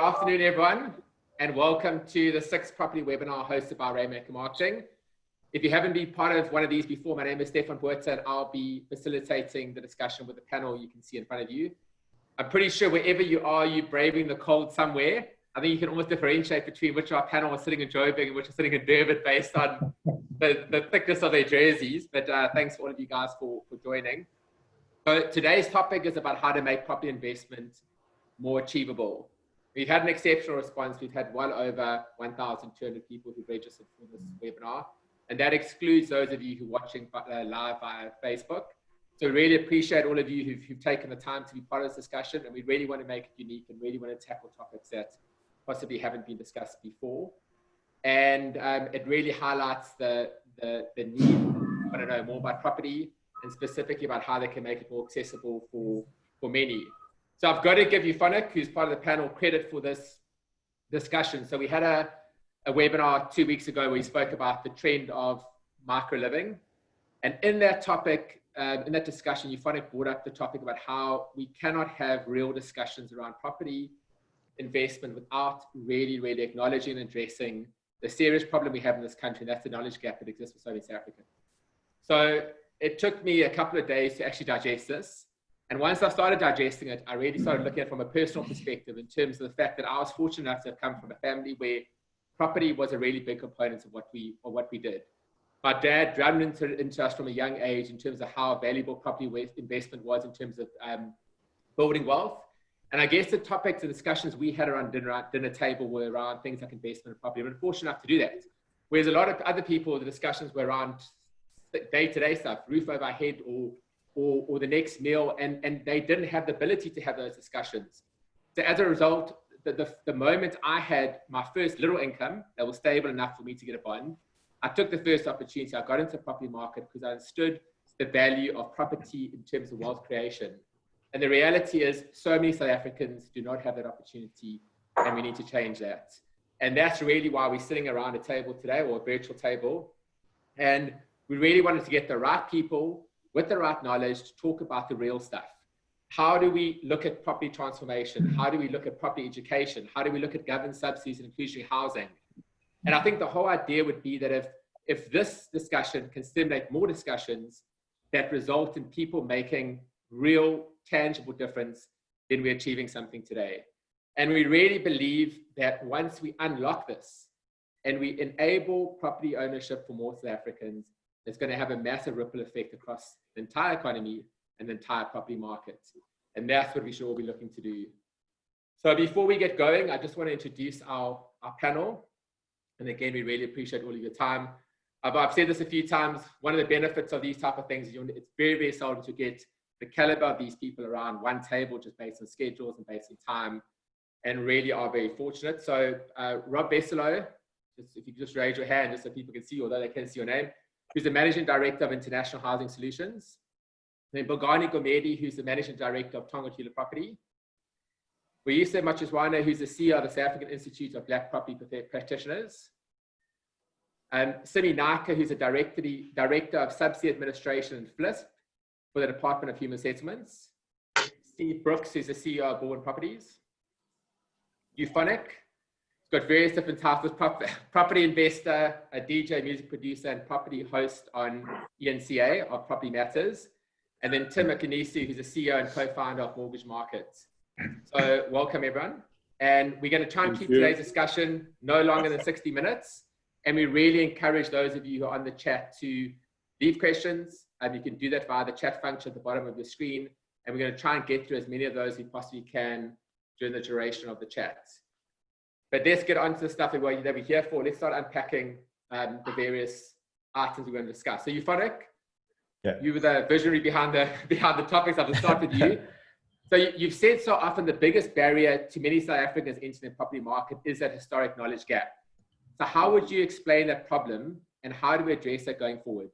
Good afternoon, everyone, and welcome to the 6th property webinar hosted by Rainmaker Marketing. If you haven't been part of one of these before, my name is Stefan Botha, and I'll be facilitating the discussion with the panel you can see in front of you. I'm pretty sure wherever you are, you're braving the cold somewhere. I think you can almost differentiate between which our panel is sitting in Joburg and which is sitting in Durban based on the thickness of their jerseys. But thanks to all of you guys for joining. So today's topic is about how to make property investment more achievable. We've had an exceptional response. We've had well over 1,200 people who've registered for this webinar, and that excludes those of you who are watching live via Facebook. So we really appreciate all of you who've taken the time to be part of this discussion, and we really want to make it unique and really want to tackle topics that possibly haven't been discussed before. And it really highlights the need to know more about property and specifically about how they can make it more accessible for many. So I've got to give you Phonic, who's part of the panel, credit for this discussion. So we had a webinar 2 weeks ago where we spoke about the trend of micro living. And in that topic, in that discussion, Phonic brought up the topic about how we cannot have real discussions around property investment without really acknowledging and addressing the serious problem we have in this country, and that's the knowledge gap that exists for so many South Africans. So it took me a couple of days to actually digest this. And once I started digesting it, I really started looking at it from a personal perspective in terms of the fact that I was fortunate enough to have come from a family where property was a really big component of what we did. My dad drummed into us from a young age in terms of how valuable property investment was in terms of building wealth. And I guess the topics and discussions we had around dinner table were around things like investment and property. I've been fortunate enough to do that. Whereas a lot of other people, the discussions were around day-to-day stuff, roof over our head or the next meal, and they didn't have the ability to have those discussions. So as a result, the moment I had my first little income that was stable enough for me to get a bond, I took the first opportunity. I got into the property market because I understood the value of property in terms of wealth creation. And the reality is so many South Africans do not have that opportunity, and we need to change that. And that's really why we're sitting around a table today, or a virtual table. And we really wanted to get the right people with the right knowledge to talk about the real stuff. How do we look at property transformation? How do we look at property education? How do we look at government subsidies and inclusionary housing? And I think the whole idea would be that if this discussion can stimulate more discussions that result in people making real, tangible difference, then we're achieving something today. And we really believe that once we unlock this and we enable property ownership for more South Africans, it's going to have a massive ripple effect across the entire economy and the entire property market. And that's what we should all be looking to do. So before we get going, I just want to introduce our panel. And again, we really appreciate all of your time. I've said this a few times. One of the benefits of these type of things is it's very seldom to get the caliber of these people around one table, just based on schedules and based on time, and really are very fortunate. So Rob Besselow, if you just raise your hand just so people can see, although they can't see your name, who's the Managing Director of International Housing Solutions. Then Bongani Gumede, who's the Managing Director of Tongatula Property. Vuyisa Machizwana, who's the CEO of the South African Institute of Black Property Practitioners. Simi Naka, who's the Director of Subsea Administration and FLISP for the Department of Human Settlements. Steve Brookes, who's the CEO of Bourne Properties. Phonic, got various different titles: property investor, a DJ, music producer, and property host on ENCA of Property Matters. And then Tim Akinusi, who's the CEO and co-founder of Mortgage Markets. So welcome, everyone. And we're going to try and keep today's discussion no longer than 60 minutes. And we really encourage those of you who are on the chat to leave questions. And you can do that via the chat function at the bottom of the screen. And we're going to try and get through as many of those as we possibly can during the duration of the chat. But let's get on to the stuff that we're here for. Let's start unpacking the various items we're going to discuss. So Phonic, you were the visionary behind the topics. I'll start with you. So you've said so often the biggest barrier to many South Africans entering the property market is that historic knowledge gap. So how would you explain that problem, and how do we address that going forward?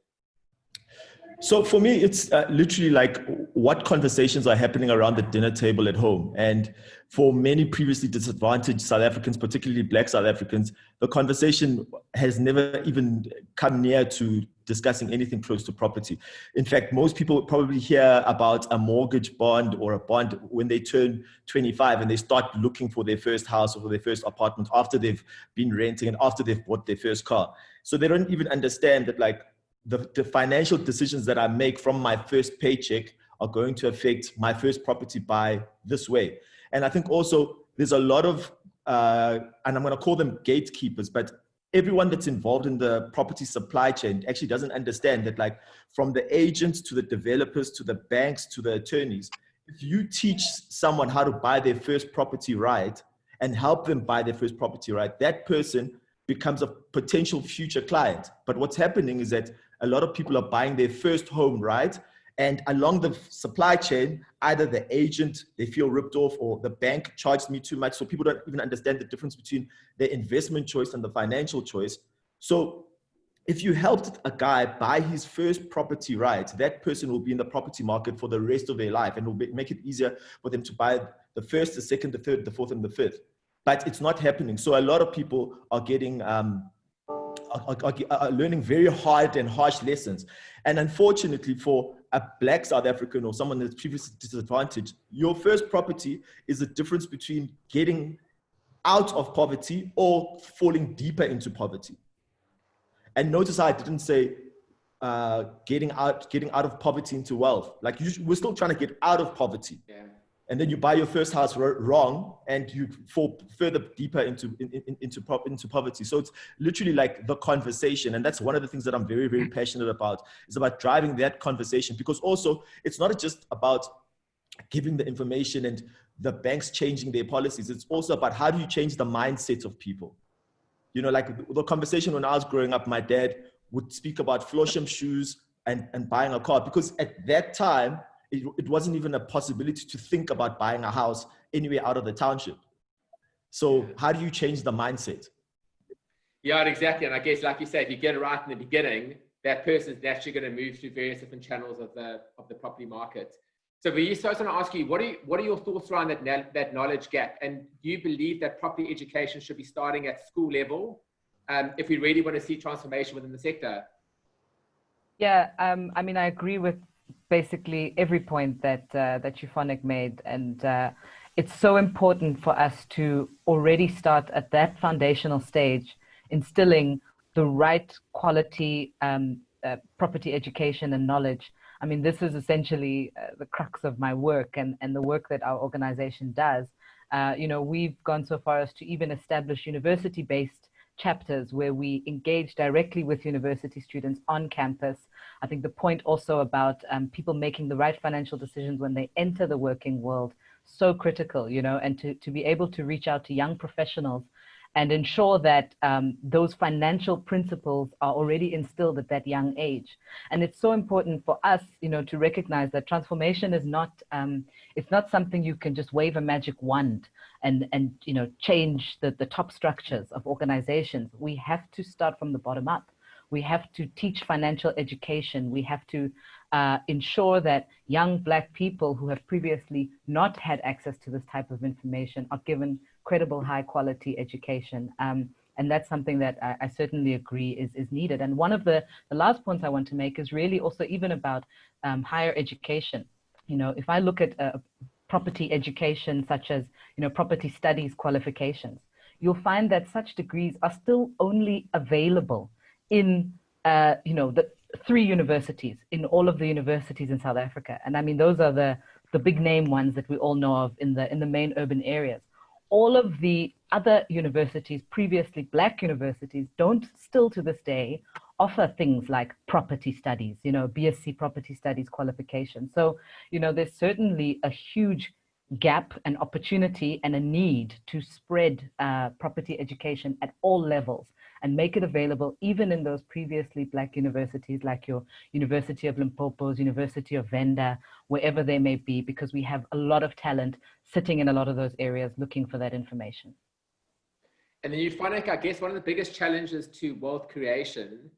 So for me, it's literally like what conversations are happening around the dinner table at home. And for many previously disadvantaged South Africans, particularly Black South Africans, the conversation has never even come near to discussing anything close to property. In fact, most people probably hear about a mortgage bond or a bond when they turn 25 and they start looking for their first house or for their first apartment after they've been renting and after they've bought their first car. So they don't even understand that, like, the financial decisions that I make from my first paycheck are going to affect my first property by this way. And I think also there's a lot of, and I'm going to call them gatekeepers, but everyone that's involved in the property supply chain actually doesn't understand that, like, from the agents to the developers to the banks to the attorneys, if you teach someone how to buy their first property right and help them buy their first property right, that person becomes a potential future client. But what's happening is that a lot of people are buying their first home right, and along the supply chain, either the agent, they feel ripped off, or the bank charged me too much. So people don't even understand the difference between their investment choice and the financial choice. So if you helped a guy buy his first property right, that person will be in the property market for the rest of their life, and will make it easier for them to buy the first, the second, the third, the fourth, and the fifth. But it's not happening. So a lot of people are getting are learning very hard and harsh lessons. And unfortunately, for a Black South African or someone that's previously disadvantaged, your first property is the difference between getting out of poverty or falling deeper into poverty. And notice how I didn't say getting out of poverty into wealth. Like, we're still trying to get out of poverty. Yeah. And then you buy your first house wrong, and you fall further deeper into poverty. So it's literally like the conversation. And that's one of the things that I'm very, very passionate about, is about driving that conversation. Because also, it's not just about giving the information and the banks changing their policies. It's also about how do you change the mindset of people. You know, like the conversation when I was growing up, my dad would speak about Flosham shoes and buying a car, because at that time, it wasn't even a possibility to think about buying a house anywhere out of the township. So how do you change the mindset? Yeah, exactly. And I guess, like you said, if you get it right in the beginning, that person's naturally going to move through various different channels of the property market. So I was going to ask you, what are your thoughts around that knowledge gap? And do you believe that property education should be starting at school level if we really want to see transformation within the sector? Yeah, I mean, I agree with basically every point that Euphonic made, and it's so important for us to already start at that foundational stage, instilling the right quality property education and knowledge. I mean, this is essentially the crux of my work and the work that our organization does. You know, we've gone so far as to even establish university-based chapters where we engage directly with university students on campus. I think the point also about people making the right financial decisions when they enter the working world, so critical, you know, and to be able to reach out to young professionals and ensure that those financial principles are already instilled at that young age. And it's so important for us, you know, to recognize that transformation is not, it's not something you can just wave a magic wand and you know, change the top structures of organizations. We have to start from the bottom up. We have to teach financial education. We have to ensure that young Black people who have previously not had access to this type of information are given credible, high quality education. And that's something that I certainly agree is needed. And one of the last points I want to make is really also even about higher education. You know, if I look at property education, such as, you know, property studies qualifications, you'll find that such degrees are still only available in, you know, the 3 universities, in all of the universities in South Africa. And I mean, those are the big name ones that we all know of in the main urban areas. All of the other universities, previously Black universities, don't still to this day offer things like property studies, you know, BSc property studies qualification. So, you know, there's certainly a huge gap and opportunity and a need to spread property education at all levels and make it available even in those previously Black universities like your University of Limpopo's, University of Venda, wherever they may be, because we have a lot of talent sitting in a lot of those areas looking for that information. And then you find, I guess, one of the biggest challenges to wealth creation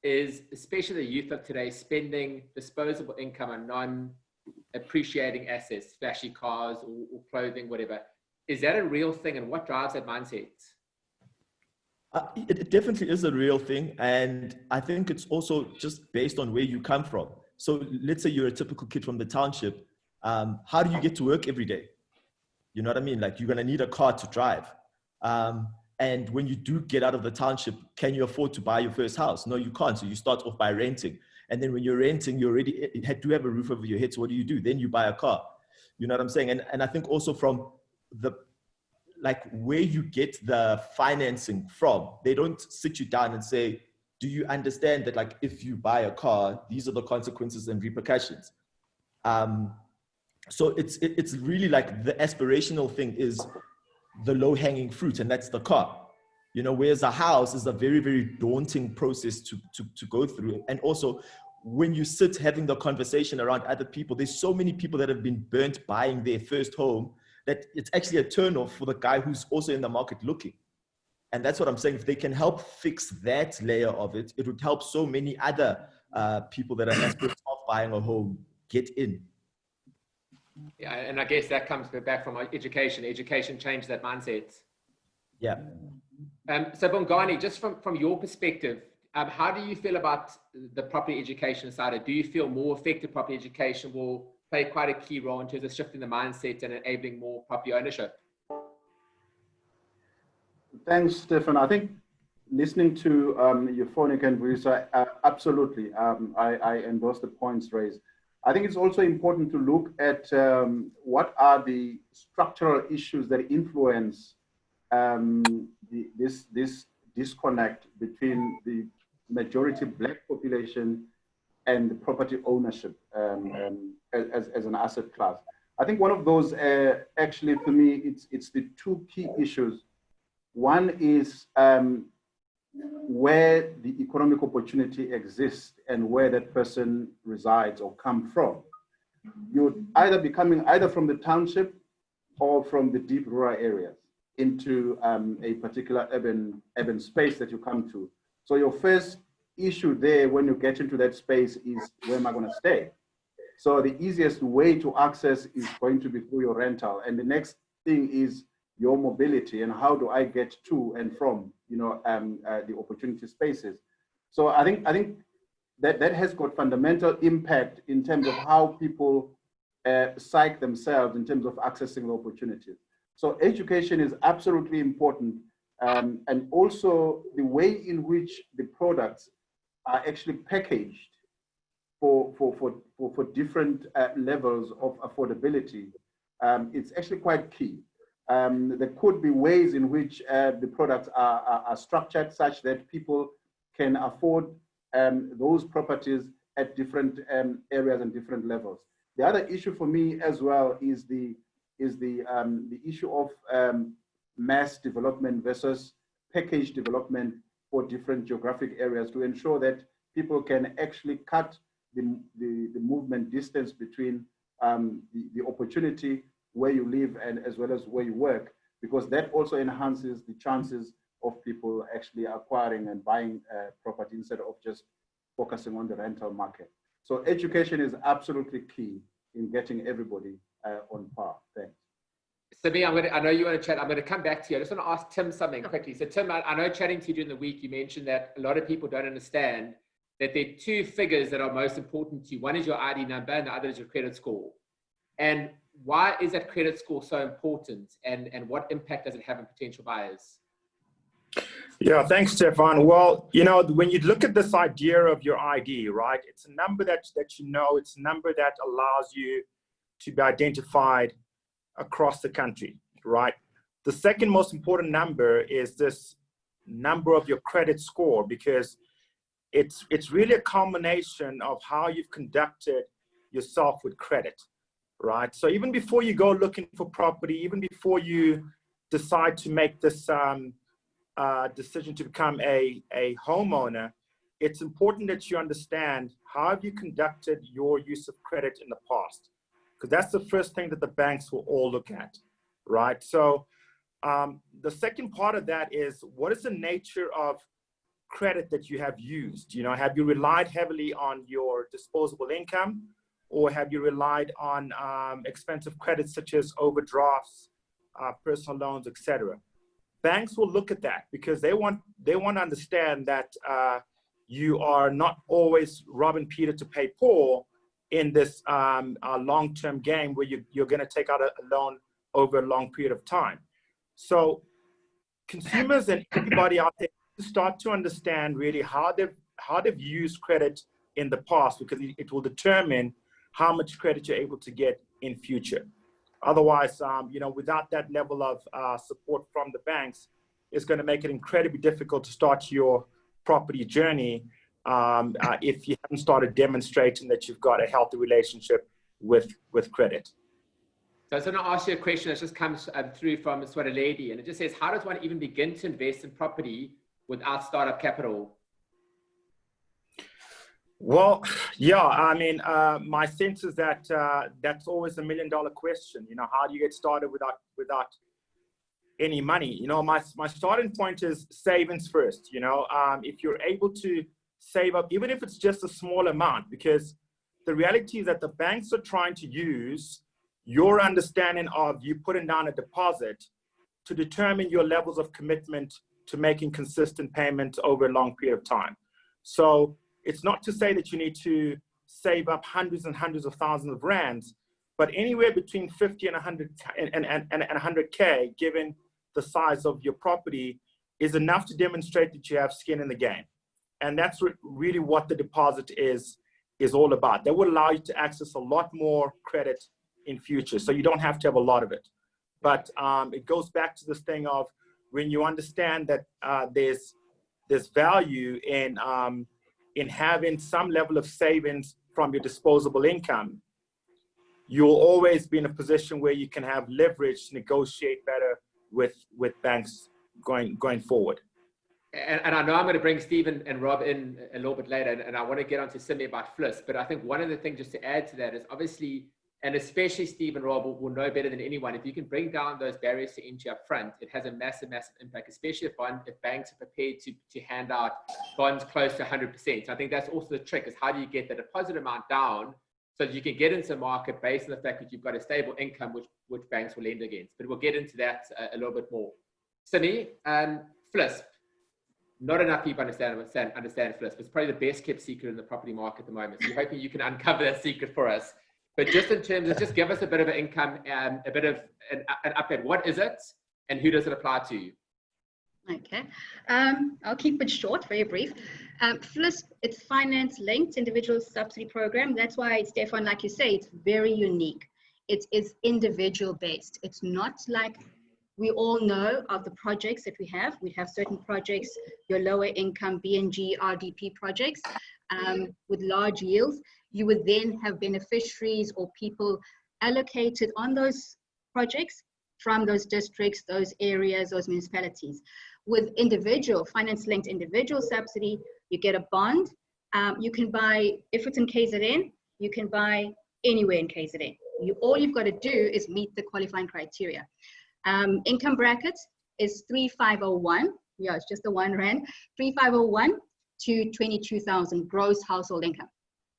is, especially the youth of today, spending disposable income on non-appreciating assets, flashy cars or clothing, whatever. Is that a real thing, and what drives that mindset? It definitely is a real thing, and I think it's also just based on where you come from. So let's say you're a typical kid from the township. How do you get to work every day? You know what I mean? Like, you're going to need a car to drive. And when you do get out of the township, can you afford to buy your first house? No, you can't. So you start off by renting. And then when you're renting, you already do have a roof over your head. So what do? Then you buy a car. You know what I'm saying? And I think also from where you get the financing from, they don't sit you down and say, do you understand that, like, if you buy a car, these are the consequences and repercussions? So it's really like the aspirational thing is the low-hanging fruit, and that's the car. You know, whereas a house is a very, very daunting process to go through. And also, when you sit having the conversation around other people, there's so many people that have been burnt buying their first home that it's actually a turnoff for the guy who's also in the market looking. And that's what I'm saying. If they can help fix that layer of it, it would help so many other people that are aspirants of buying a home get in. Yeah, and I guess that comes back from education. Education changed that mindset. Yeah. So Bongani, just from your perspective, how do you feel about the property education side? Do you feel more effective property education will play quite a key role in terms of shifting the mindset and enabling more property ownership? Thanks, Stefan. I think listening to Euphonic and Bruce, absolutely, I endorse the points raised. I think it's also important to look at what are the structural issues that influence this disconnect between the majority Black population and the property ownership as an asset class. I think one of those, actually for me, it's the two key issues. One is where the economic opportunity exists and where that person resides or come from. You're either becoming either from the township or from the deep rural areas into a particular urban space that you come to. So your first issue there when you get into that space is, where am I going to stay? So the easiest way to access is going to be through your rental. And the next thing is your mobility and how do I get to and from, you know, the opportunity spaces. So I think that has got fundamental impact in terms of how people psych themselves in terms of accessing the opportunities. So education is absolutely important, and also the way in which the products are actually packaged for different levels of affordability. It's actually quite key. There could be ways in which the products are structured such that people can afford those properties at different areas and different levels. The other issue for me as well is the issue of mass development versus package development for different geographic areas to ensure that people can actually cut the movement distance between the opportunity where you live and as well as where you work, because that also enhances the chances of people actually acquiring and buying property instead of just focusing on the rental market. So education is absolutely key in getting everybody on par. Thanks. Simi, I know you want to chat. I'm going to come back to you. I just want to ask Tim something quickly. So Tim, I know chatting to you during the week, you mentioned that a lot of people don't understand that there are two figures that are most important to you. One is your ID number and the other is your credit score. And why is that credit score so important, and what impact does it have on potential buyers? Yeah, thanks, Stefan. Well, you know, when you look at this idea of your ID, right, it's a number that you know, it's a number that allows you to be identified across the country, right? The second most important number is this number of your credit score, because it's really a combination of how you've conducted yourself with credit, right? So even before you go looking for property, even before you decide to make this decision to become a homeowner, it's important that you understand how have you conducted your use of credit in the past, because that's the first thing that the banks will all look at, right? So the second part of that is, what is the nature of credit that you have used. You know, have you relied heavily on your disposable income, or have you relied on expensive credits such as overdrafts, personal loans, etc.? Banks will look at that because they want to understand that you are not always robbing Peter to pay Paul in this long-term game where you're going to take out a loan over a long period of time. So consumers and everybody out there start to understand really how they've used credit in the past, because it will determine how much credit you're able to get in future. Otherwise, you know, without that level of support from the banks, it's going to make it incredibly difficult to start your property journey if you haven't started demonstrating that you've got a healthy relationship with credit. So I was going to ask you a question that just comes through from a sort of lady, and it just says, how does one even begin to invest in property without startup capital? Well, yeah, I mean, my sense is that that's always $1 million question. You know, how do you get started without any money? You know, my starting point is savings first. You know, if you're able to save up, even if it's just a small amount, because the reality is that the banks are trying to use your understanding of you putting down a deposit to determine your levels of commitment to making consistent payments over a long period of time. So it's not to say that you need to save up hundreds and hundreds of thousands of rands, but anywhere between 50 and 100 and 100K, given the size of your property, is enough to demonstrate that you have skin in the game. And that's really what the deposit is all about. That will allow you to access a lot more credit in future, so you don't have to have a lot of it. But it goes back to this thing of when you understand that there's value in having some level of savings from your disposable income, you'll always be in a position where you can have leverage to negotiate better with banks going forward. And I know I'm going to bring Stephen and Rob in a little bit later, and I want to get on to Simi about FLIS, but I think one of the things just to add to that is obviously, and especially Steve and Rob will know better than anyone, if you can bring down those barriers to entry up front, it has a massive, massive impact, especially if banks are prepared to hand out bonds close to 100%. So I think that's also the trick, is how do you get the deposit amount down so that you can get into the market based on the fact that you've got a stable income which banks will lend against. But we'll get into that a little bit more. Simi, FLIS. Not enough people understand FLIS, but it's probably the best kept secret in the property market at the moment. So we're hoping you can uncover that secret for us. But just in terms of, just give us a bit of an income, a bit of an update. What is it and who does it apply to? Okay, I'll keep it short, very brief. FLIS, it's finance linked individual subsidy program. That's why, Stefan, like you say, it's very unique. It is individual based. It's not like we all know of the projects that we have. We have certain projects, your lower income BNG, RDP projects with large yields. You would then have beneficiaries or people allocated on those projects from those districts, those areas, those municipalities. With individual, finance-linked individual subsidy, you get a bond. You can buy, if it's in KZN, you can buy anywhere in KZN. All you've got to do is meet the qualifying criteria. Income bracket is 3501. Yeah, it's just the R1. 3501 to 22,000 gross household income.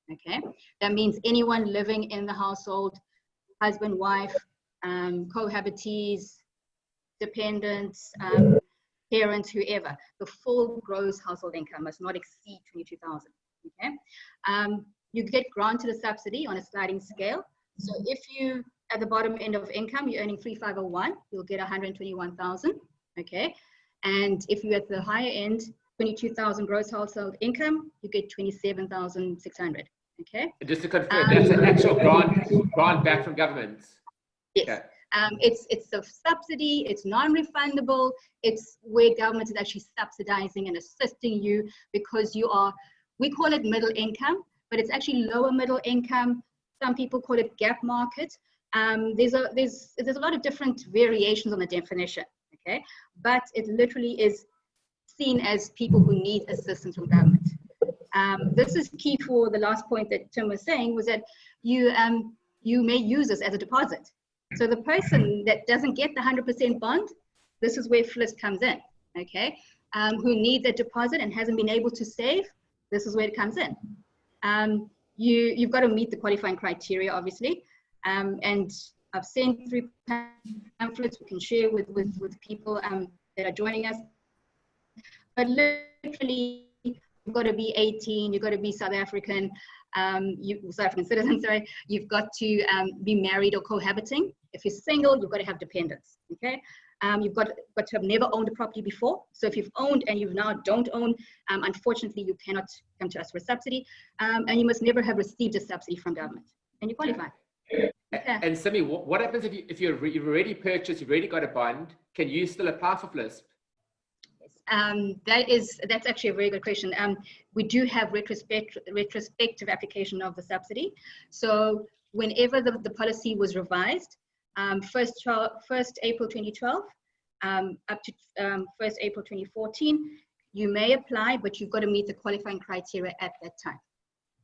Okay, that means anyone living in the household, husband, wife, cohabitees, dependents, parents, whoever, the full gross household income must not exceed 22,000. Okay, you get granted a subsidy on a sliding scale. So if you at the bottom end of income, you're earning 3501, you'll get 121,000. Okay, and if you're at the higher end, 22,000 gross household income, you get 27,600. Okay. And just to confirm, that's an actual grant back from government. Yes. Okay. It's a subsidy. It's non-refundable. It's where government is actually subsidizing and assisting you because you are. We call it middle income, but it's actually lower middle income. Some people call it gap market. There's a lot of different variations on the definition. Okay, but it literally is seen as people who need assistance from government. This is key for the last point that Tim was saying, was that you may use this as a deposit. So the person that doesn't get the 100% bond, this is where FLIS comes in. Okay, who needs a deposit and hasn't been able to save, this is where it comes in. You've got to meet the qualifying criteria, obviously. And I've sent 3 pamphlets we can share with people that are joining us. But literally, you've got to be 18, you've got to be South African, South African citizen, sorry. You've got to be married or cohabiting. If you're single, you've got to have dependents, okay? You've got to have never owned a property before. So if you've owned and you now don't own, unfortunately, you cannot come to us for a subsidy. And you must never have received a subsidy from government, and you qualify. Okay. And Simi, what happens if you've already purchased, you've already got a bond, can you still apply for FLISP? That's actually a very good question. We do have retrospective application of the subsidy. So whenever the policy was revised, 1st April 2012 up to 1st April 2014, you may apply, but you've got to meet the qualifying criteria at that time.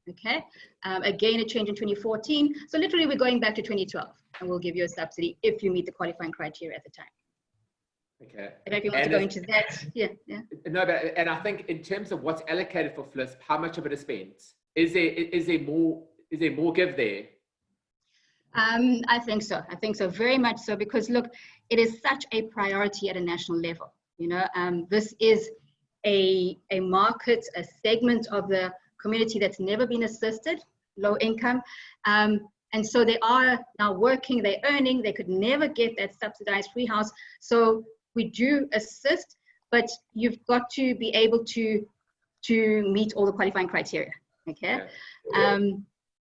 Okay. Again, a change in 2014. So literally, we're going back to 2012, and we'll give you a subsidy if you meet the qualifying criteria at the time. Okay. And if you want to go into that, yeah. No, but and I think in terms of what's allocated for FLISP, how much of it is spent? Is there more give there? I think so. I think so, very much so, because look, it is such a priority at a national level. You know, this is a market, a segment of the community that's never been assisted, low income. And so they are now working, they're earning, they could never get that subsidized free house. So we do assist, but you've got to be able to meet all the qualifying criteria. Okay.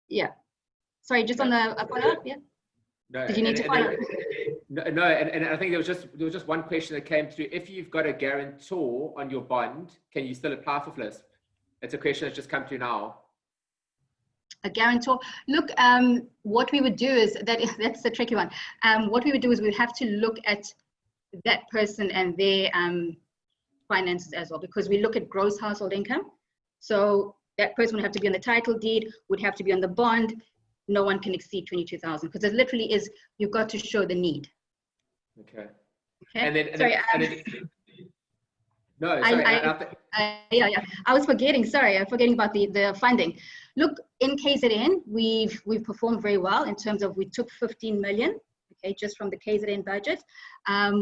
Yeah. Sorry, just on the follow-up, yeah? No, did you need to follow up? No, and I think there was just one question that came through. If you've got a guarantor on your bond, can you still apply for FLISP? It's a question that's just come through now. A guarantor. Look, what we would do is that's the tricky one. What we would do is we'd have to look at that person and their finances as well, because we look at gross household income. So that person would have to be on the title deed, would have to be on the bond. No one can exceed 22,000, because it literally is, you've got to show the need. Okay. Okay. I was forgetting. Sorry, I'm forgetting about the funding. Look, in KZN, we've performed very well in terms of, we took 15 million, okay, just from the KZN budget.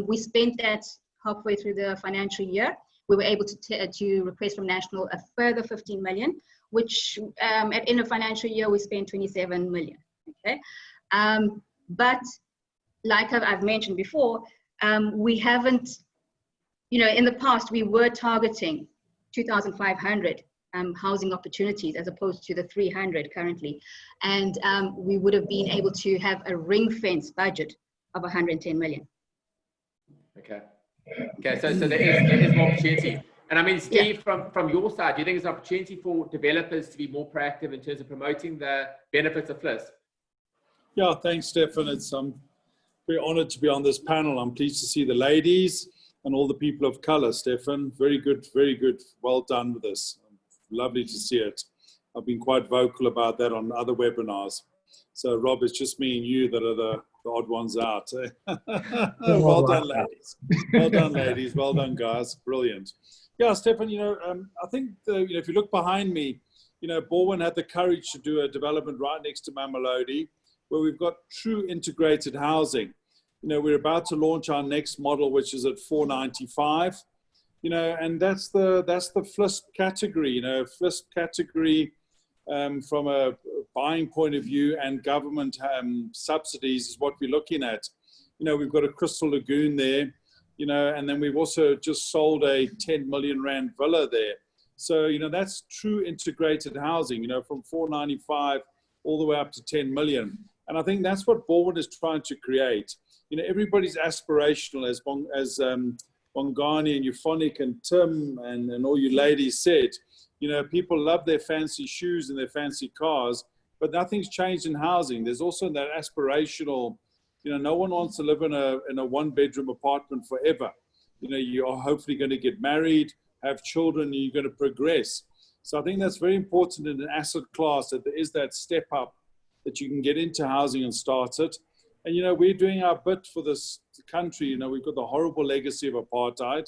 We spent that halfway through the financial year. We were able to request from National a further 15 million, which at end of financial year, we spent 27 million, okay? But like I've mentioned before, we haven't, you know, in the past, we were targeting 2,500 housing opportunities as opposed to the 300 currently. And we would have been able to have a ring-fence budget of 110 million. Okay. Okay, so there is more opportunity. And I mean, Steve, from your side, do you think there's an opportunity for developers to be more proactive in terms of promoting the benefits of FLISP? Yeah, thanks, Stefan. I'm very honored to be on this panel. I'm pleased to see the ladies and all the people of color, Stefan. Very good, very good. Well done with this. Lovely to see it. I've been quite vocal about that on other webinars. So, Rob, it's just me and you that are the odd ones out. Well done, ladies. Well done, ladies. Well done, guys. Brilliant. Yeah, Stefan, you know, I think, if you look behind me, you know, Borwin had the courage to do a development right next to Mamelodi, where we've got true integrated housing. You know, we're about to launch our next model, which is at 495, you know, and that's the FLISP category, you know, FLISP category from a buying point of view, and government subsidies is what we're looking at. You know, we've got a Crystal Lagoon there, you know, and then we've also just sold a 10 million rand villa there. So, you know, that's true integrated housing, you know, from 495 all the way up to 10 million. And I think that's what Borwin is trying to create. You know, everybody's aspirational, as Bongani and Euphonic and Tim and all you ladies said. You know, people love their fancy shoes and their fancy cars, but nothing's changed in housing. There's also that aspirational, you know, no one wants to live in a one-bedroom apartment forever. You know, you are hopefully going to get married, have children, and you're going to progress. So I think that's very important in an asset class, that there is that step up, that you can get into housing and start it. And, you know, we're doing our bit for this country. You know, we've got the horrible legacy of apartheid.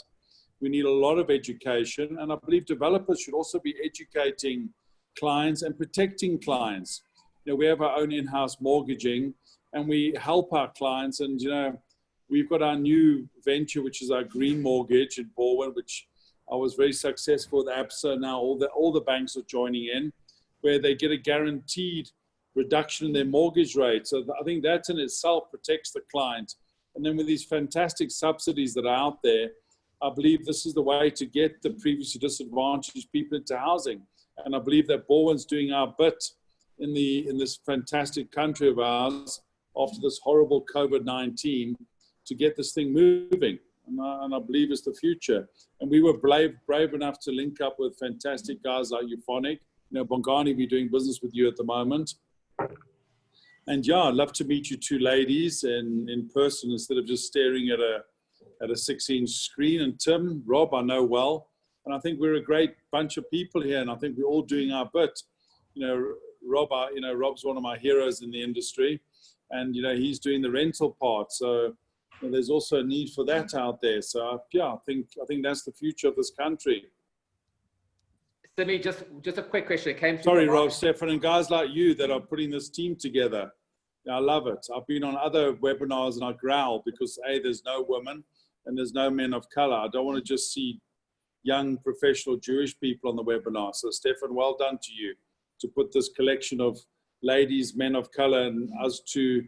We need a lot of education, and I believe developers should also be educating clients and protecting clients. You know, we have our own in-house mortgaging, and we help our clients. And you know, we've got our new venture, which is our green mortgage in Borwen, which I was very successful with ABSA. Now all the banks are joining in, where they get a guaranteed reduction in their mortgage rate. So I think that in itself protects the client. And then with these fantastic subsidies that are out there, I believe this is the way to get the previously disadvantaged people into housing. And I believe that Borwen's doing our bit in this fantastic country of ours after this horrible COVID-19 to get this thing moving. And I believe it's the future. And we were brave enough to link up with fantastic guys like Euphonic. You know, Bongani, we're doing business with you at the moment. And yeah, I'd love to meet you two ladies in person instead of just staring at a 6-inch screen. And Tim, Rob, I know well. And I think we're a great bunch of people here, and I think we're all doing our bit. You know, Rob's one of my heroes in the industry, and you know, he's doing the rental part. So you know, there's also a need for that out there. So yeah, I think that's the future of this country. Simi, just a quick question. It came Sorry, Rob, Stefan, and guys like you that are putting this team together. I love it. I've been on other webinars and I growl because A, there's no women and there's no men of color. I don't want to just see young professional Jewish people on the webinar. So Stefan, well done to you to put this collection of ladies, men of color, and us two.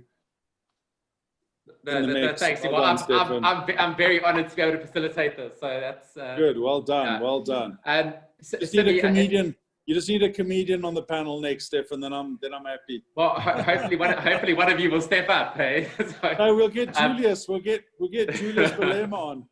Thanks. Well, I'm very honored to be able to facilitate this. So that's good. Well done. Yeah. Well done. You just need a comedian on the panel next, Stefan. Then I'm happy. Well, hopefully one of you will step up. Hey? So, no, we'll get Julius. We'll get Julius Balema on.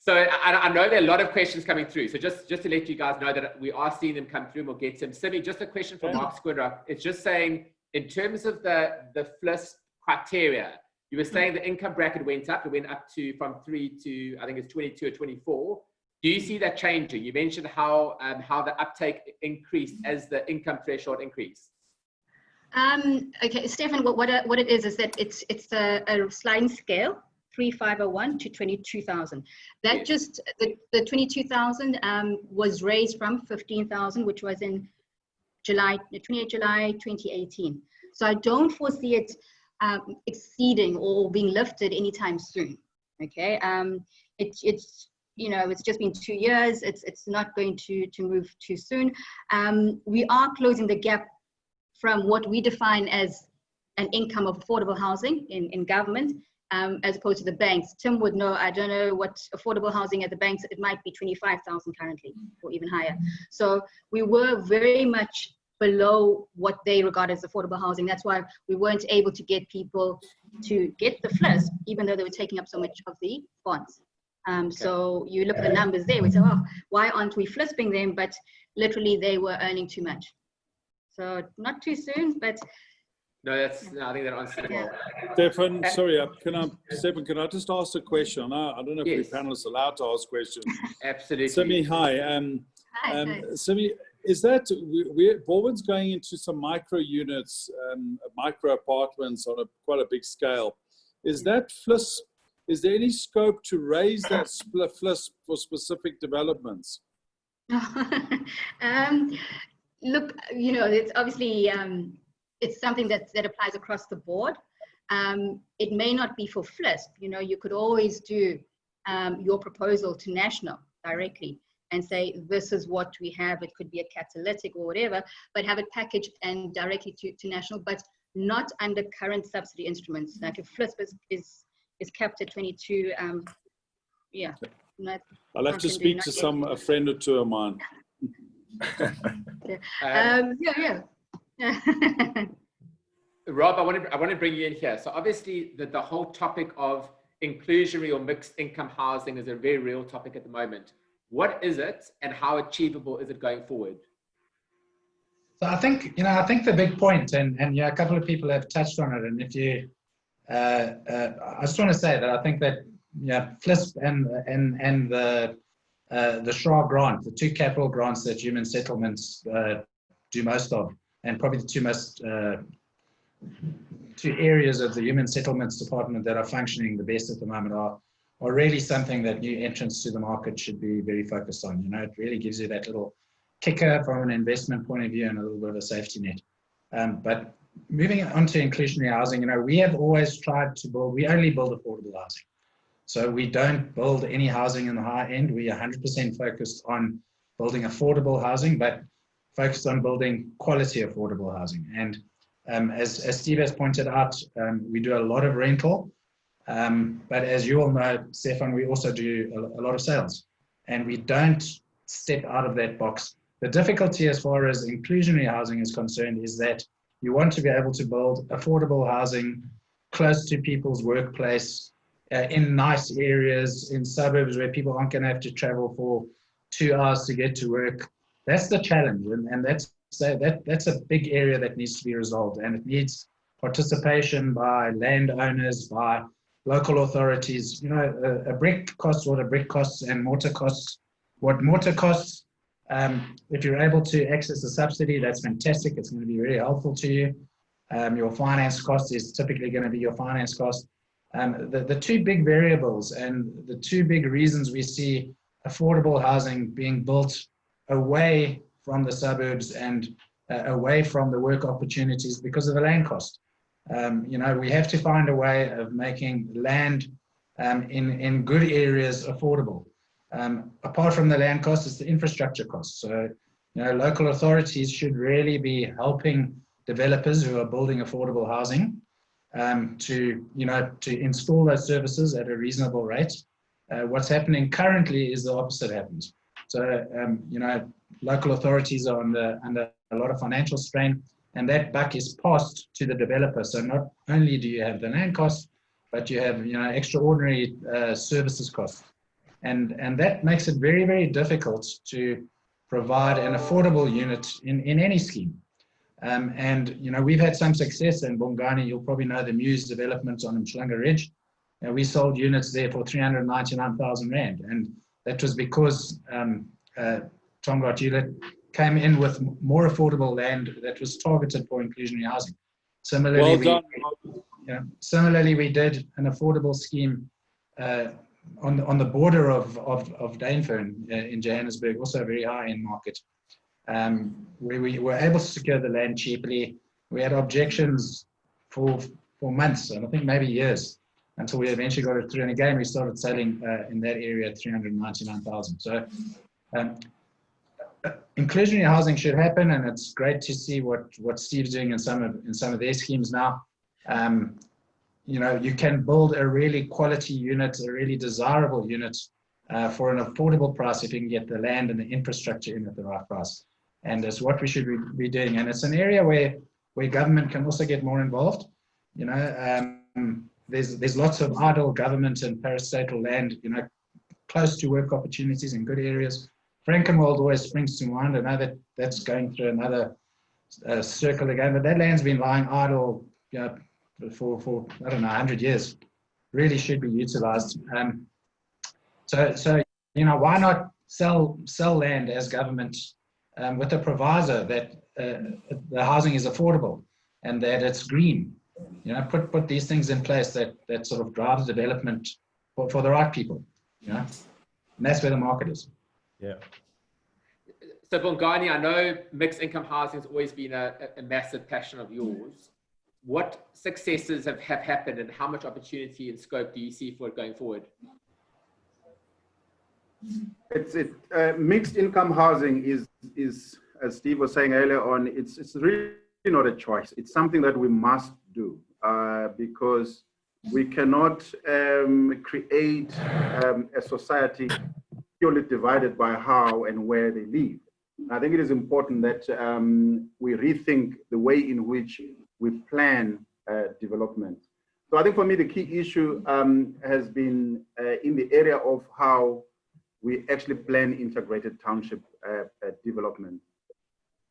So I know there are a lot of questions coming through. So just to let you guys know that we are seeing them come through, and we'll get them. Simi, just a question from Mark Squidrock. It's just saying, in terms of the FLIS criteria, you were saying the income bracket went up. It went up from 3 to, I think it's 22 or 24. Do you see that changing? You mentioned how the uptake increased as the income threshold increased. Okay, Stefan, what it is that it's a sliding scale, 3,501 to 22,000. That yes. Just the 22,000 was raised from 15,000, which was in 28 July 2018. So I don't foresee it exceeding or being lifted anytime soon. Okay, it's you know, it's just been 2 years. It's not going to move too soon. We are closing the gap from what we define as an income of affordable housing in government, as opposed to the banks. Tim would know, I don't know what affordable housing at the banks, it might be 25,000 currently or even higher. So we were very much below what they regard as affordable housing. That's why we weren't able to get people to get the FLIS, even though they were taking up so much of the bonds. Okay. So you look at the numbers there, we say, oh, why aren't we flipping them? But literally they were earning too much. So not too soon, but. No, I think that answers it well. Stefan, sorry, Stefan, can I just ask a question? I don't know if yes. the panelists are allowed to ask questions. Absolutely. Simi, hi. Hi. Simi, is that, Borwen's going into some micro units, micro apartments on quite a big scale. Is that FLIS? Is there any scope to raise that FLIS for specific developments? Look, you know, it's obviously, it's something that applies across the board. It may not be for FLIS. You know, you could always do your proposal to national directly and say, this is what we have. It could be a catalytic or whatever, but have it packaged and directly to national, but not under current subsidy instruments. Like if FLIS is capped at 22, yeah. I'll have to speak to a friend or two of mine. Yeah. Rob, I want to bring you in here. So obviously the whole topic of inclusionary or mixed income housing is a very real topic at the moment. What is it and how achievable is it going forward? So I think the big point, and yeah, a couple of people have touched on it, and if you I just want to say that I think that FLIS and the SHRA grant, the two capital grants that human settlements do most of, and probably the two areas of the human settlements department that are functioning the best at the moment are are really something that new entrants to the market should be very focused on. You know, it really gives you that little kicker from an investment point of view and a little bit of a safety net. But moving on to inclusionary housing, you know, we have always tried to build, we only build affordable housing. So we don't build any housing in the high end. We are 100% focused on building affordable housing, but focused on building quality affordable housing. And as Steve has pointed out, we do a lot of rental. But as you all know, Stefan, we also do a lot of sales, and we don't step out of that box. The difficulty as far as inclusionary housing is concerned is that you want to be able to build affordable housing close to people's workplace, in nice areas, in suburbs where people aren't going to have to travel for 2 hours to get to work. That's the challenge, and that's a big area that needs to be resolved, and it needs participation by landowners, by local authorities. You know, a brick costs what a brick costs, and mortar costs what mortar costs. If you're able to access a subsidy, that's fantastic. It's going to be very helpful to you. Your finance cost is typically going to be your finance cost. The two big variables and the two big reasons we see affordable housing being built away from the suburbs and away from the work opportunities because of the land cost. You know, we have to find a way of making land in good areas affordable. Apart from the land cost, it's the infrastructure cost. So, you know, local authorities should really be helping developers who are building affordable housing to install those services at a reasonable rate. What's happening currently is the opposite happens. So, you know, local authorities are under a lot of financial strain, and that buck is passed to the developer. So not only do you have the land cost, but you have, you know, extraordinary services costs. And that makes it very, very difficult to provide an affordable unit in any scheme. And, you know, we've had some success in Bongani. You'll probably know the Muse development on Mshlanga Ridge. We sold units there for 399,000 Rand. And that was because Tonga Hewlett came in with more affordable land that was targeted for inclusionary housing. Similarly, similarly, we did an affordable scheme on the border of Dainfern in Johannesburg, also a very high-end market, where we were able to secure the land cheaply. We had objections for months, and I think maybe years, until we eventually got it through. And again, we started selling in that area at 399,000. So inclusionary housing should happen, and it's great to see what Steve's doing in some of their schemes now. You know, you can build a really quality unit, a really desirable unit for an affordable price if you can get the land and the infrastructure in at the right price. And that's what we should be doing. And it's an area where government can also get more involved. You know, there's lots of idle government and parastatal land, you know, close to work opportunities in good areas. Frankenwald always springs to mind. I know that's going through another circle again, but that land's been lying idle, you know, for I don't know, 100 years. Really should be utilized. So you know, why not sell land as government with a proviso that the housing is affordable and that it's green? You know, put these things in place that sort of drives development for the right people. You know, and that's where the market is. Yeah. So Bongani, I know mixed income housing has always been a massive passion of yours. What successes have happened, and how much opportunity and scope do you see for it going forward? Mixed income housing is, as Steve was saying earlier on, it's really not a choice. It's something that we must do because we cannot create a society purely divided by how and where they live. I think it is important that we rethink the way in which we plan development. So I think for me, the key issue has been in the area of how we actually plan integrated township development.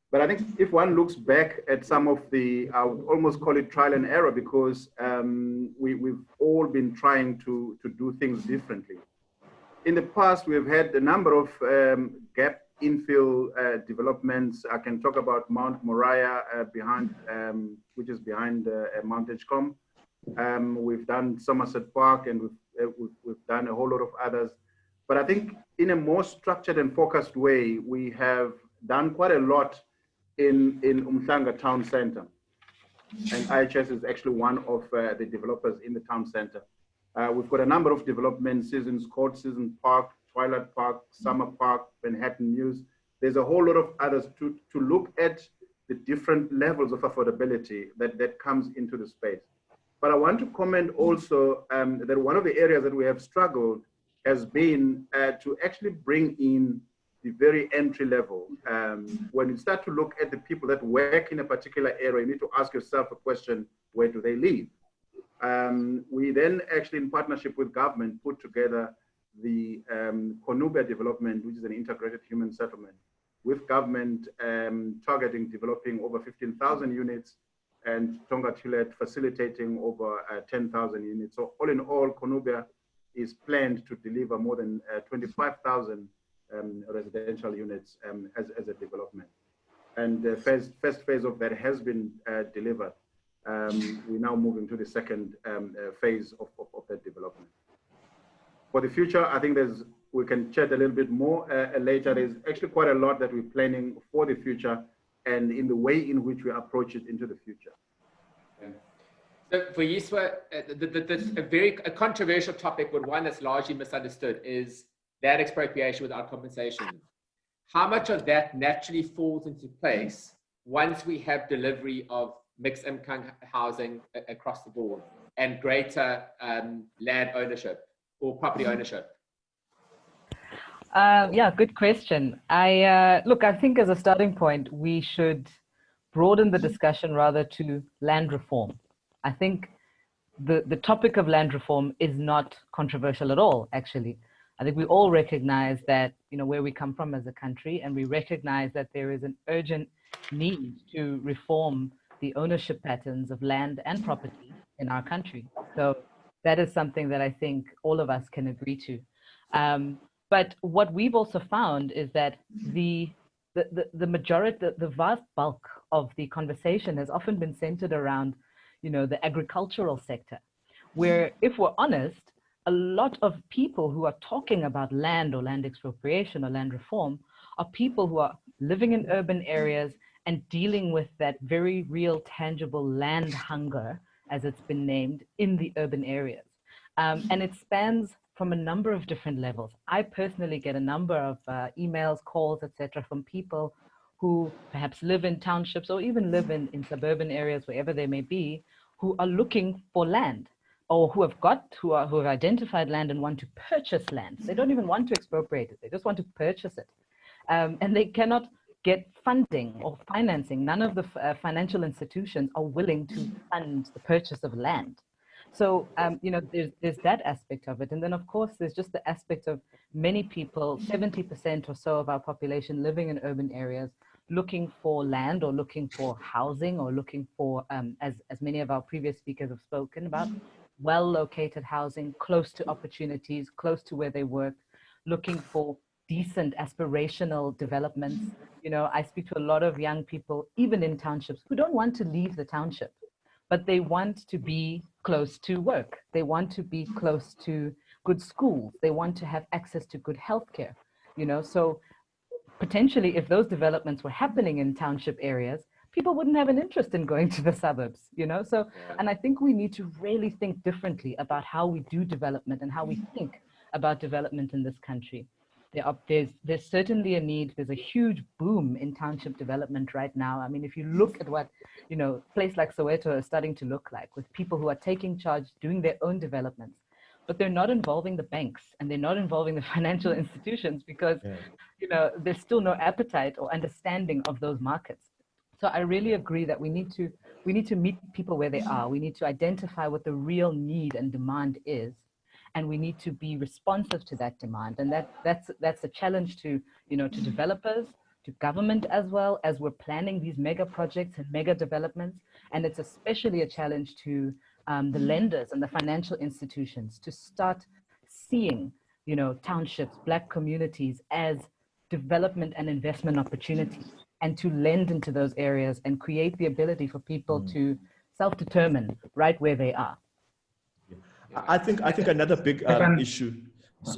But I think if one looks back at some of the, I would almost call it trial and error, because we've all been trying to do things differently. In the past, we've had a number of gap infill developments. I can talk about Mount Moriah which is behind Mount Edgecombe. We've done Somerset Park, and we've done a whole lot of others. But I think in a more structured and focused way, we have done quite a lot in Umhlanga Town Center. And IHS is actually one of the developers in the town center. We've got a number of developments: Seasons Court, Seasons Park, Twilight Park, Summer Park, Manhattan News. There's a whole lot of others to look at the different levels of affordability that comes into the space. But I want to comment also that one of the areas that we have struggled has been to actually bring in the very entry level. When you start to look at the people that work in a particular area, you need to ask yourself a question: where do they live? We then actually, in partnership with government, put together the Konubia development, which is an integrated human settlement, with government targeting developing over 15,000 units, and Tonga Tulet facilitating over 10,000 units. So all in all, Konubia is planned to deliver more than 25,000 residential units as a development. And the first phase of that has been delivered. We're now moving to the second phase of that development. For the future, I think we can chat a little bit more later. There's actually quite a lot that we're planning for the future and in the way in which we approach it into the future. So for Yiswa, a controversial topic, but one that's largely misunderstood, is land expropriation without compensation. How much of that naturally falls into place once we have delivery of mixed income housing across the board and greater land ownership or property ownership? Yeah, good question. Look, I think as a starting point, we should broaden the discussion rather to land reform. I think the topic of land reform is not controversial at all, actually. I think we all recognize that, where we come from as a country, and we recognize that there is an urgent need to reform the ownership patterns of land and property in our country. So that is something that I think all of us can agree to. But what we've also found is that the majority, the vast bulk of the conversation has often been centered around, the agricultural sector, where, if we're honest, a lot of people who are talking about land or land expropriation or land reform are people who are living in urban areas and dealing with that very real, tangible land hunger, as it's been named, in the urban areas. And it spans from a number of different levels. I personally get a number of emails, calls, etc., from people who perhaps live in townships or even live in suburban areas, wherever they may be, who are looking for land, or who have identified land and want to purchase land. They don't even want to expropriate it. They just want to purchase it. And they cannot get funding or financing. None of the financial institutions are willing to fund the purchase of land. So, there's that aspect of it. And then, of course, there's just the aspect of many people, 70% or so of our population living in urban areas, looking for land or looking for housing or looking for, as many of our previous speakers have spoken about, well-located housing, close to opportunities, close to where they work, looking for decent aspirational developments. I speak to a lot of young people, even in townships, who don't want to leave the township, but they want to be close to work. They want to be close to good schools. They want to have access to good healthcare. So potentially, if those developments were happening in township areas, people wouldn't have an interest in going to the suburbs, So, and I think we need to really think differently about how we do development and how we think about development in this country. There's certainly a need. There's a huge boom in township development right now. I mean, if you look at what, a place like Soweto is starting to look like, with people who are taking charge, doing their own developments, but they're not involving the banks and they're not involving the financial institutions because, there's still no appetite or understanding of those markets. So I really agree that we need to meet people where they are. We need to identify what the real need and demand is, and we need to be responsive to that demand. And that's a challenge to developers, to government, as well as we're planning these mega projects and mega developments. And it's especially a challenge to the lenders and the financial institutions to start seeing, townships, Black communities as development and investment opportunities, and to lend into those areas and create the ability for people to self-determine right where they are. I think another big issue.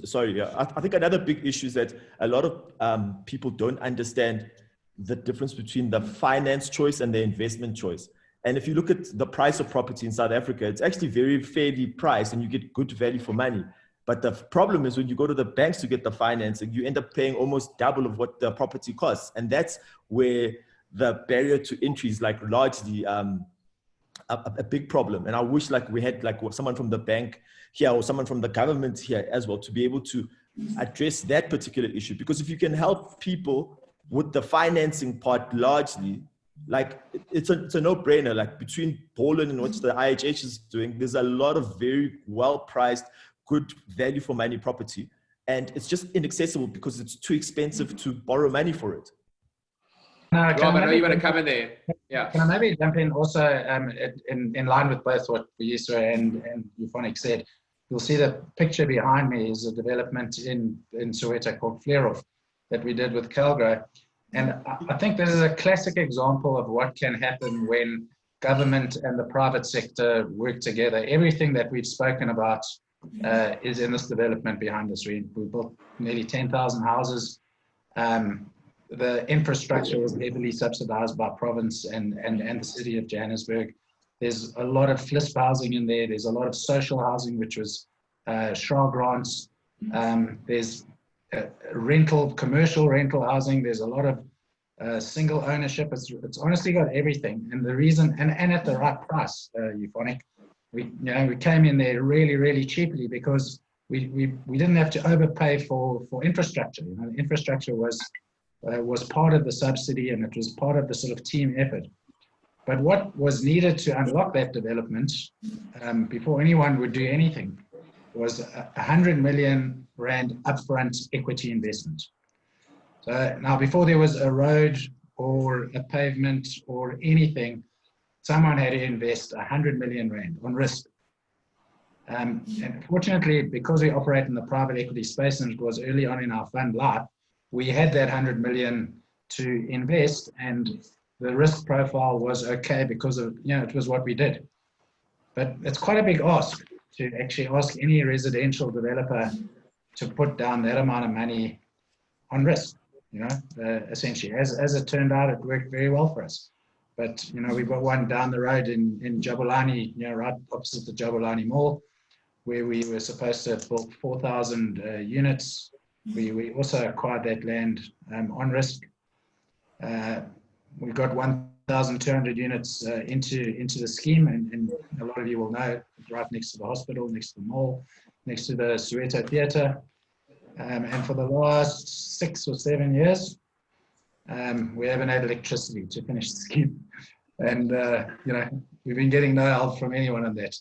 Sorry, yeah. I think another big issue is that a lot of people don't understand the difference between the finance choice and the investment choice. And if you look at the price of property in South Africa, it's actually very fairly priced and you get good value for money. But the problem is when you go to the banks to get the financing, you end up paying almost double of what the property costs. And that's where the barrier to entry is like largely a big problem. And I wish like we had like someone from the bank here or someone from the government here as well to be able to address that particular issue. Because if you can help people with the financing part largely, like it's a no-brainer. Like between Poland and what the IHH is doing, there's a lot of very well-priced, good value for money property. And it's just inaccessible because it's too expensive to borrow money for it. Rob, I know you want to come in there. Yeah. Can I maybe jump in also in line with both what Yusra and Euphonic said? You'll see the picture behind me is a development in Soweto called Fleurhof that we did with Calgro. And I think this is a classic example of what can happen when government and the private sector work together. Everything that we've spoken about is in this development behind us. We built nearly 10,000 houses. The infrastructure was heavily subsidized by province and the city of Johannesburg. There's a lot of FLISP housing in there. There's a lot of social housing, which was SHA grants. There's commercial rental housing. There's a lot of single ownership. It's honestly got everything. And the reason, and at the right price, Euphonic, we came in there really, really cheaply because we didn't have to overpay for infrastructure. The infrastructure was part of the subsidy and it was part of the sort of team effort. But what was needed to unlock that development before anyone would do anything was 100 million Rand upfront equity investment. So now before there was a road or a pavement or anything, someone had to invest 100 million Rand on risk. And fortunately, because we operate in the private equity space and it was early on in our fund life, we had that 100 million to invest and the risk profile was okay because of, it was what we did. But it's quite a big ask to actually ask any residential developer to put down that amount of money on risk, essentially. As it turned out, it worked very well for us. But, we've got one down the road in Jabulani, right opposite the Jabulani Mall, where we were supposed to build 4,000 units. We also acquired that land on risk. We got 1,200 units into the scheme, and a lot of you will know, right next to the hospital, next to the mall, next to the Soweto Theatre. And for the last 6 or 7 years, we haven't had electricity to finish the scheme. And, we've been getting no help from anyone on that.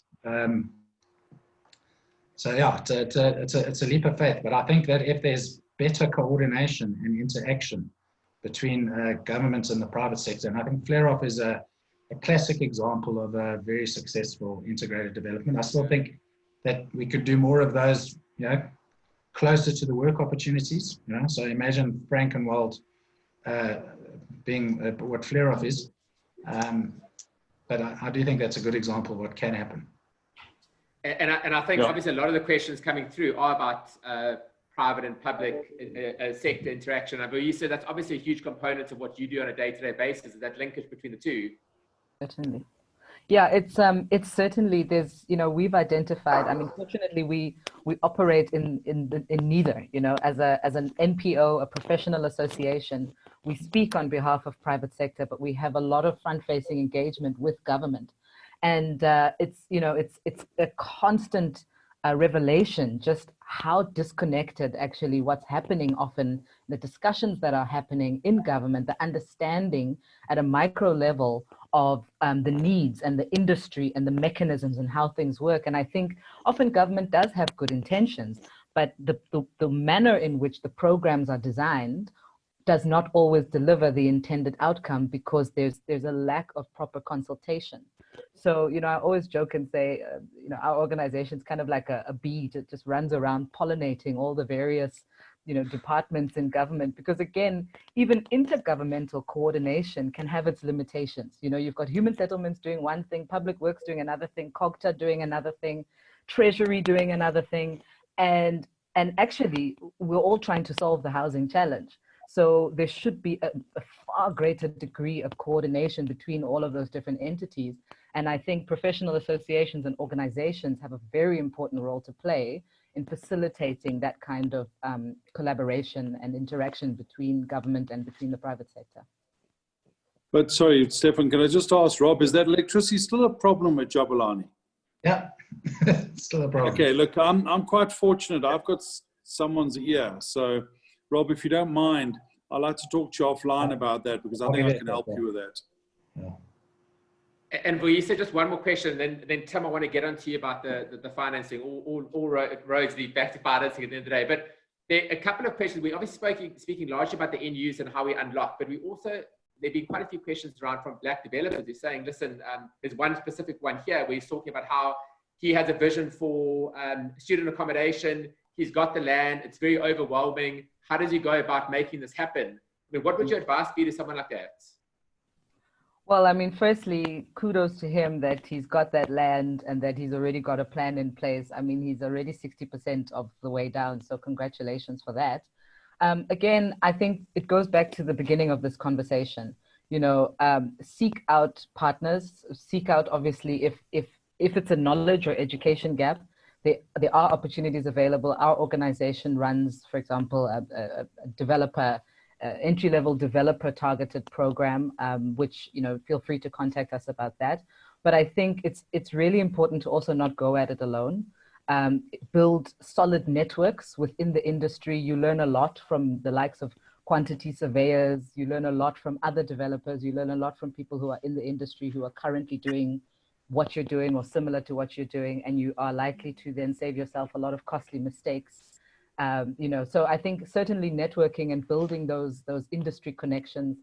So yeah, it's a leap of faith. But I think that if there's better coordination and interaction between governments and the private sector, and I think Fleurhof is a classic example of a very successful integrated development. I still think that we could do more of those, closer to the work opportunities. So imagine Frankenwald being what Fleurhof is. But I do think that's a good example of what can happen. And I think obviously a lot of the questions coming through are about private and public sector interaction. But you said that's obviously a huge component of what you do on a day-to-day basis, is that linkage between the two. Certainly. Yeah, it's certainly, there's, we've identified, fortunately we operate in neither, as an NPO, a professional association, we speak on behalf of private sector, but we have a lot of front-facing engagement with government. And it's a constant revelation just how disconnected actually what's happening often, the discussions that are happening in government, the understanding at a micro level of the needs and the industry and the mechanisms and how things work. And I think often government does have good intentions, but the manner in which the programs are designed does not always deliver the intended outcome because there's a lack of proper consultation. So, I always joke and say, our organization is kind of like a bee that just runs around pollinating all the various, departments in government, because again, even intergovernmental coordination can have its limitations. You've got human settlements doing one thing, public works doing another thing, COGTA doing another thing. Treasury doing another thing, and actually we're all trying to solve the housing challenge. So there should be a far greater degree of coordination between all of those different entities. And I think professional associations and organizations have a very important role to play in facilitating that kind of collaboration and interaction between government and between the private sector. But sorry, Stefan, can I just ask Rob, is that electricity still a problem at Jabulani? Yeah, still a problem. Okay, look, I'm quite fortunate. I've got someone's ear. So, Rob, if you don't mind, I'd like to talk to you offline about that, because I think I can help you with that. Yeah. And will you say just one more question, then Tim, I want to get onto you about the financing. All roads lead back to financing at the end of the day. But there are a couple of questions. We obviously speaking largely about the end use and how we unlock, but we also, there've been quite a few questions around from Black developers who's saying, listen, there's one specific one here where he's talking about how he has a vision for student accommodation. He's got the land. It's very overwhelming. How does he go about making this happen? I mean, what would your advice be to someone like that? Well, I mean, firstly, kudos to him that he's got that land and that he's already got a plan in place. I mean, he's already 60% of the way down. So congratulations for that. Again, I think it goes back to the beginning of this conversation. You know, seek out partners, seek out, obviously, if it's a knowledge or education gap, there are opportunities available. Our organization runs, for example, a developer, entry-level developer targeted program, which, you know, feel free to contact us about that. But I think it's really important to also not go at it alone. Build solid networks within the industry. You learn a lot from the likes of quantity surveyors. You learn a lot from other developers. You learn a lot from people who are in the industry who are currently doing what you're doing or similar to what you're doing, and you are likely to then save yourself a lot of costly mistakes. You know, so I think certainly networking and building those industry connections,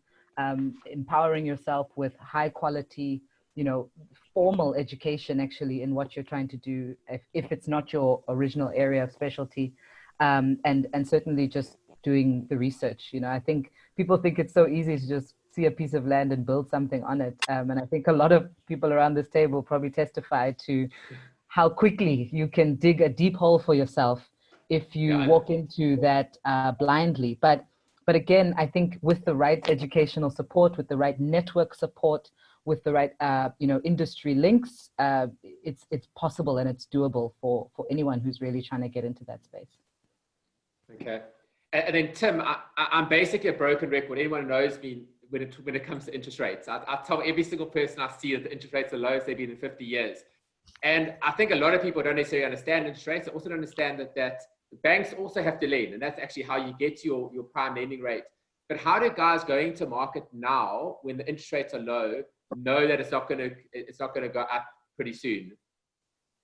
empowering yourself with high quality, you know, formal education actually in what you're trying to do, if it's not your original area of specialty, and certainly just doing the research. You know, I think people think it's so easy to just see a piece of land and build something on it. And I think a lot of people around this table probably testify to how quickly you can dig a deep hole for yourself if you walk into that blindly. But again, I think with the right educational support, with the right network support, with the right you know, industry links, it's possible and it's doable for anyone who's really trying to get into that space. Okay. And then Tim, I'm basically a broken record. Anyone who knows me, when it comes to interest rates, I tell every single person I see that the interest rates are lowest they've been in 50 years. And I think a lot of people don't necessarily understand interest rates. They also don't understand that the banks also have to lend, and that's actually how you get to your prime lending rate. But how do guys going to market now, when the interest rates are low, know that it's not going to go up pretty soon?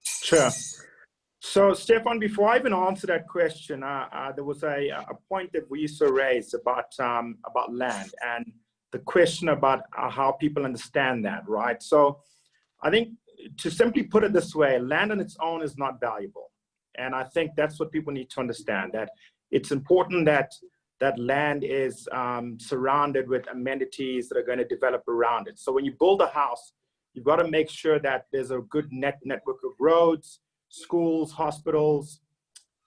Sure. So, Stefan, before I even answer that question, there was a point that we also raised about land and the question about how people understand that, right? So, I think to simply put it this way, land on its own is not valuable. And I think that's what people need to understand, that it's important that land is surrounded with amenities that are going to develop around it. So when you build a house, you've got to make sure that there's a good network of roads, schools, hospitals,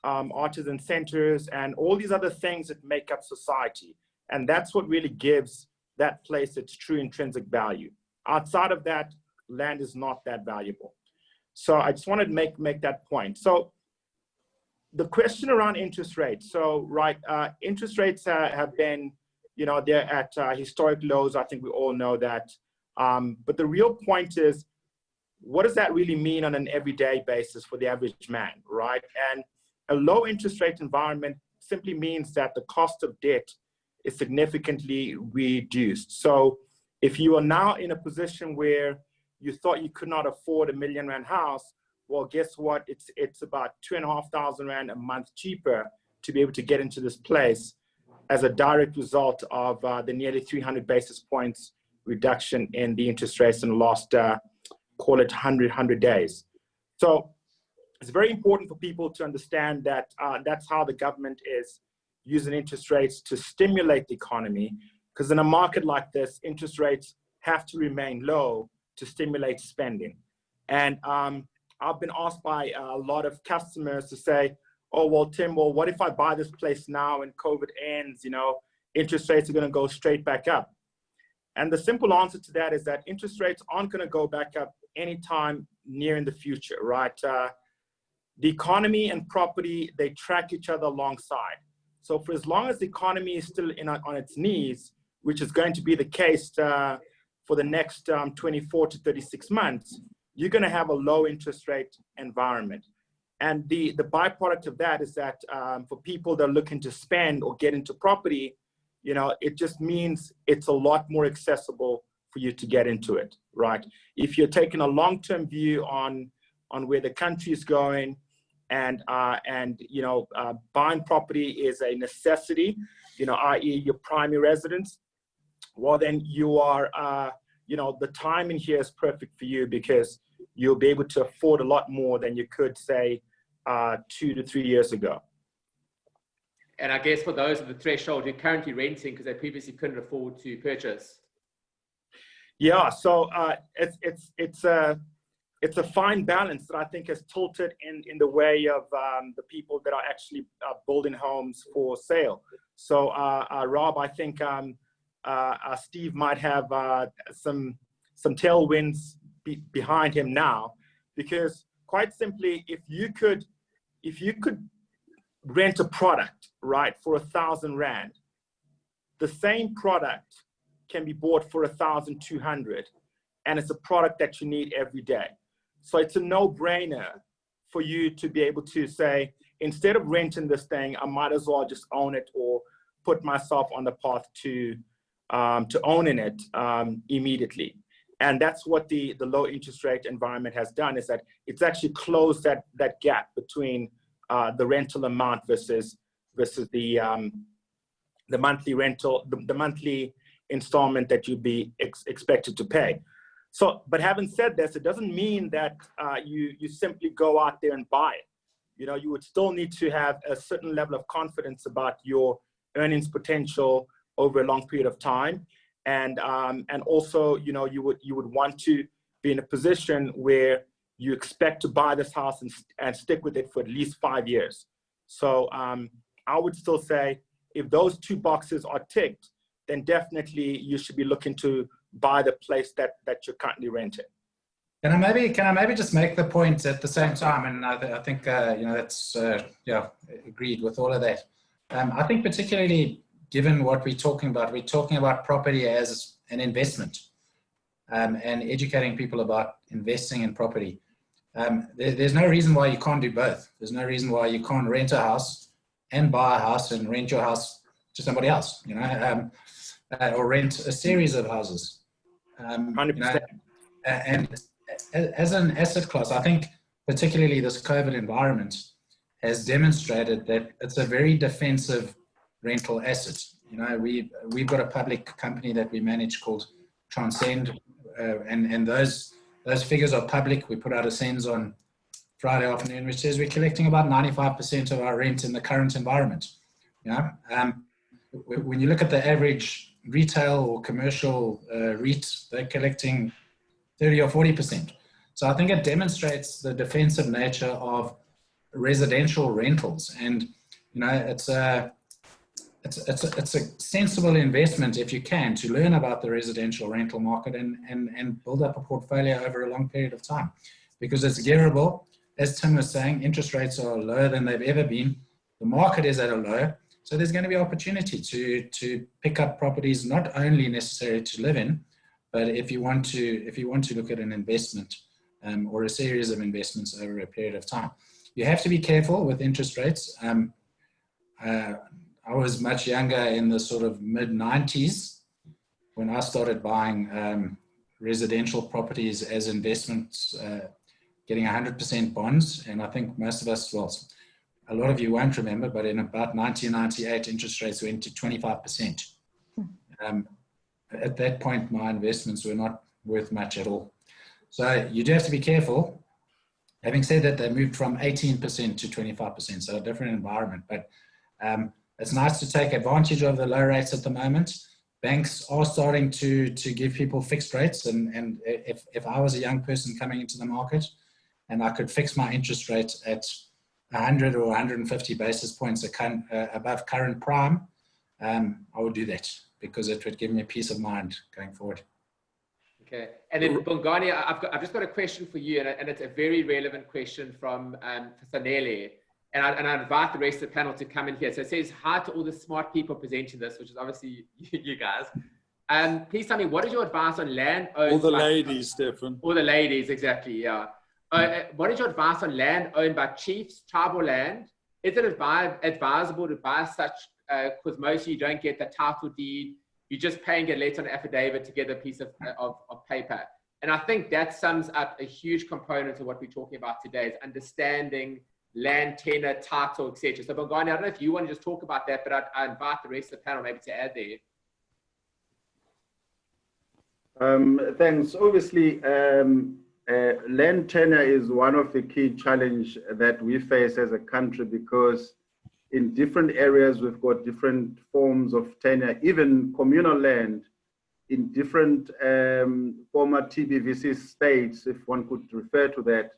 artisan centers, and all these other things that make up society. And that's what really gives that place its true intrinsic value. Outside of that, land is not that valuable. So I just wanted to make that point. So the question around interest rates. So, right, interest rates have been, you know, they're at historic lows. I think we all know that. But the real point is, what does that really mean on an everyday basis for the average man, right? And a low interest rate environment simply means that the cost of debt is significantly reduced. So if you are now in a position where you thought you could not afford $1 million house, well, guess what? It's about 2,500 Rand a month cheaper to be able to get into this place as a direct result of the nearly 300 basis points reduction in the interest rates in the last, call it 100 days. So it's very important for people to understand that that's how the government is using interest rates to stimulate the economy, because in a market like this, interest rates have to remain low to stimulate spending. And I've been asked by a lot of customers to say, oh, well, Tim, well, what if I buy this place now and COVID ends, you know, interest rates are going to go straight back up. And the simple answer to that is that interest rates aren't going to go back up anytime near in the future, right? The economy and property, they track each other alongside. So for as long as the economy is still on its knees, which is going to be the case for the next 24 to 36 months, you're going to have a low interest rate environment. And the byproduct of that is that for people that are looking to spend or get into property, you know, it just means it's a lot more accessible for you to get into it, right? If you're taking a long-term view on where the country is going, and you know, buying property is a necessity, you know, i.e. your primary residence, well, then you are, you know, the timing here is perfect for you because you'll be able to afford a lot more than you could, say, 2 to 3 years ago. And I guess for those of the threshold who are currently renting because they previously couldn't afford to purchase. Yeah, so it's a fine balance that I think has tilted in the way of the people that are actually building homes for sale. So Rob, I think Steve might have some tailwinds behind him now, because quite simply, if you could rent a product, right, for 1,000 Rand, the same product can be bought for 1,200, and it's a product that you need every day. So it's a no-brainer for you to be able to say, instead of renting this thing, I might as well just own it or put myself on the path to owning it immediately. And that's what the low interest rate environment has done, is that it's actually closed that gap between the rental amount versus the monthly rental, the monthly installment that you'd be expected to pay. So, but having said this, it doesn't mean that you simply go out there and buy it. You know, you would still need to have a certain level of confidence about your earnings potential over a long period of time, and also, you know, you would want to be in a position where you expect to buy this house and stick with it for at least 5 years. So I would still say, if those two boxes are ticked, then definitely you should be looking to buy the place that you're currently renting. Can I maybe just make the point at the same time, and I think you know, that's yeah, agreed with all of that. I think particularly given what we're talking about property as an investment, and educating people about investing in property. There's no reason why you can't do both. There's no reason why you can't rent a house and buy a house and rent your house to somebody else, you know, or rent a series of houses. 100%. You know, and as an asset class, I think particularly this COVID environment has demonstrated that it's a very defensive rental asset. You know, we've got a public company that we manage called Transcend, and those figures are public. We put out a SENS on Friday afternoon, which says we're collecting about 95% of our rent in the current environment. You know, when you look at the average retail or commercial REIT, they're collecting 30 or 40%. So I think it demonstrates the defensive nature of residential rentals, and you know, it's a sensible investment if you can, to learn about the residential rental market and build up a portfolio over a long period of time, because it's gearable. As Tim was saying, interest rates are lower than they've ever been. The market is at a low, so there's going to be opportunity to pick up properties, not only necessary to live in, but if you want to look at an investment or a series of investments over a period of time. You have to be careful with interest rates. I was much younger, in the sort of mid-90s, when I started buying residential properties as investments, getting 100% bonds. And I think most of us, well, a lot of you won't remember, but in about 1998, interest rates went to 25%. At that point, my investments were not worth much at all. So you do have to be careful. Having said that, they moved from 18% to 25%, so a different environment. But it's nice to take advantage of the low rates at the moment. Banks are starting to give people fixed rates. And if I was a young person coming into the market, and I could fix my interest rate at 100 or 150 basis points above current prime, I would do that because it would give me a peace of mind going forward. Okay, and then Bongani, I've just got a question for you, and it's a very relevant question from Sanele, and I invite the rest of the panel to come in here. So it says, hi to all the smart people presenting this, which is obviously you guys. Please tell me, what is your advice on land owned All the by ladies, Stefan. All the ladies, exactly, yeah. What is your advice on land owned by chiefs, tribal land? Is it advisable to buy such, because mostly you don't get the title deed, you're just paying a letter on affidavit to get a piece of paper. And I think that sums up a huge component of what we're talking about today, is understanding land tenure, title, etc. So Bongani, I don't know if you want to just talk about that, but I invite the rest of the panel maybe to add there. Thanks. Obviously, land tenure is one of the key challenges that we face as a country, because in different areas we've got different forms of tenure, even communal land in different former TBVC states, if one could refer to that,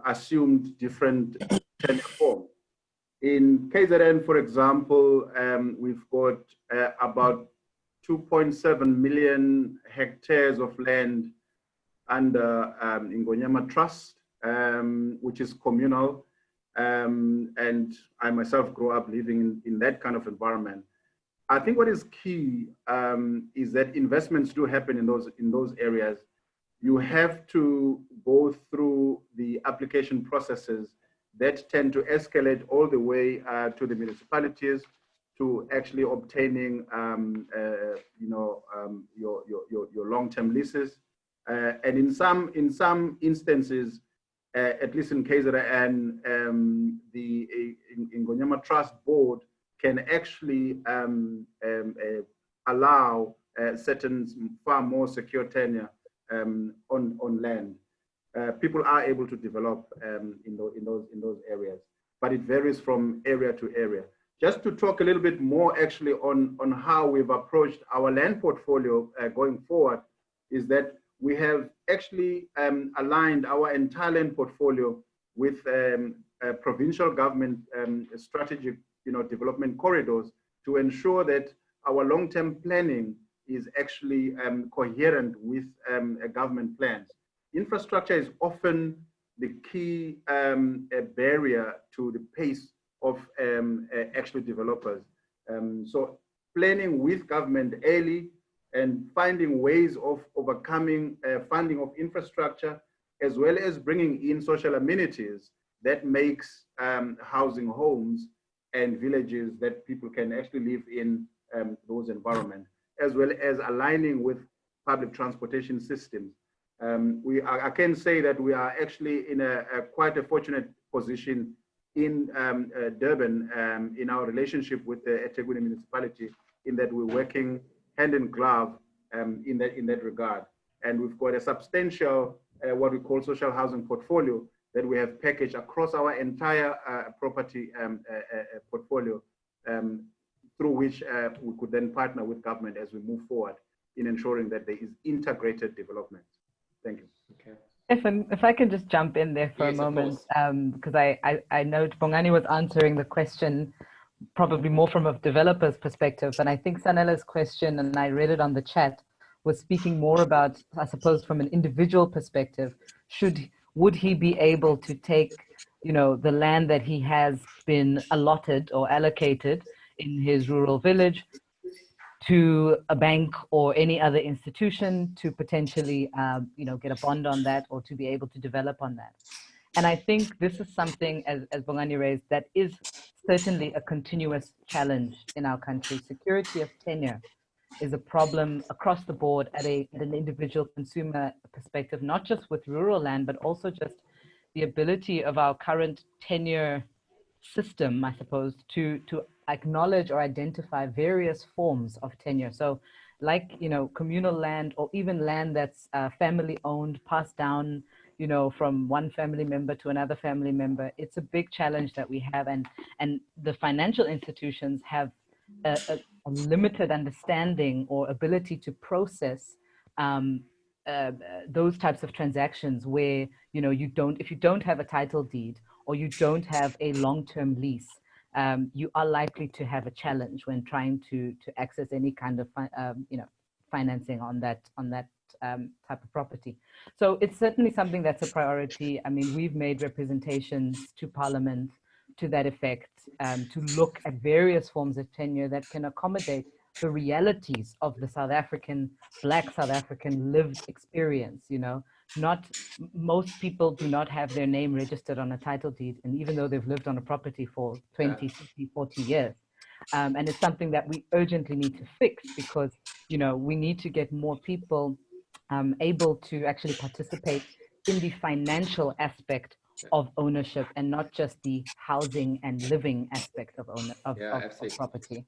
assumed different tenure forms. In KZN, for example, we've got about 2.7 million hectares of land under Ngonyama Trust, which is communal. And I myself grew up living in that kind of environment. I think what is key is that investments do happen in those areas. You have to go through the application processes that tend to escalate all the way to the municipalities, to actually obtaining your long-term leases, and in some instances, at least in KZN, the Ngonyama Trust Board can actually allow certain far more secure tenure on land. People are able to develop in those areas, but it varies from area to area. Just to talk a little bit more actually on how we've approached our land portfolio going forward, is that we have actually aligned our entire land portfolio with provincial government strategic development corridors to ensure that our long-term planning is actually coherent with government plans. Infrastructure is often the key barrier to the pace of actually developers. So planning with government early and finding ways of overcoming funding of infrastructure, as well as bringing in social amenities that makes housing homes and villages that people can actually live in those environments, as well as aligning with public transportation systems. I can say that we are actually in quite a fortunate position in Durban in our relationship with the eThekwini municipality, in that we're working hand in glove in that regard. And we've got a substantial, what we call social housing portfolio that we have packaged across our entire property portfolio, through which we could then partner with government as we move forward in ensuring that there is integrated development. Thank you. Okay. If I can just jump in there for a moment, because I know Bongani was answering the question probably more from a developer's perspective, and I think Sanela's question, and I read it on the chat, was speaking more about, I suppose, from an individual perspective, would he be able to take, the land that he has been allotted or allocated in his rural village to a bank or any other institution to potentially, get a bond on that, or to be able to develop on that. And I think this is something, as Bongani raised, that is certainly a continuous challenge in our country. Security of tenure is a problem across the board at an individual consumer perspective, not just with rural land, but also just the ability of our current tenure system, I suppose, to acknowledge or identify various forms of tenure. So like, communal land, or even land that's family owned, passed down, from one family member to another family member. It's a big challenge that we have, and the financial institutions have a limited understanding or ability to process those types of transactions where, you know, if you don't have a title deed or you don't have a long-term lease, you are likely to have a challenge when trying to access any kind of you know, financing on that type of property. So it's certainly something that's a priority. I mean, we've made representations to Parliament to that effect, to look at various forms of tenure that can accommodate the realities of the Black South African lived experience. You know, most people do not have their name registered on a title deed, and even though they've lived on a property for 20, 50, 40 years. And it's something that we urgently need to fix, because, you know, we need to get more people able to actually participate in the financial aspect of ownership and not just the housing and living aspect of property.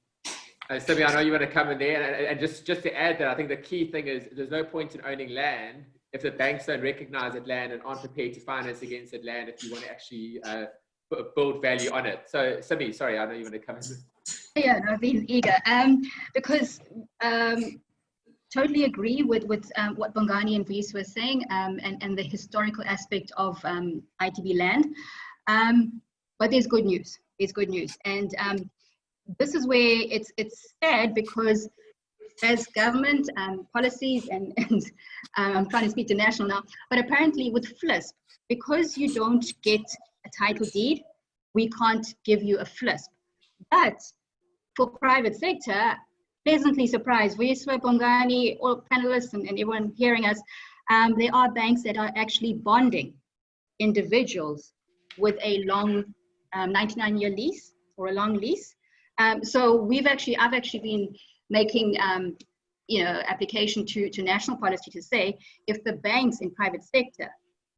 Simi, I know you want to come in there, and just to add that, I think the key thing is there's no point in owning land if the banks don't recognize that land and aren't prepared to finance against that land if you want to actually build value on it. So Simi, sorry, I know you want to come in. Yeah, no, I've been eager because totally agree with what Bongani and Vries were saying, and the historical aspect of ITB land. But there's good news. There's good news, and this is where it's sad, because as government policies and I'm trying to speak to national now, but apparently with FLISP, because you don't get a title deed, we can't give you a FLISP. But for private sector, pleasantly surprised. We swear, Bongani, all panelists and everyone hearing us, there are banks that are actually bonding individuals with a long 99-year lease or a long lease. So I've actually been making you know, application to national policy to say, if the banks in private sector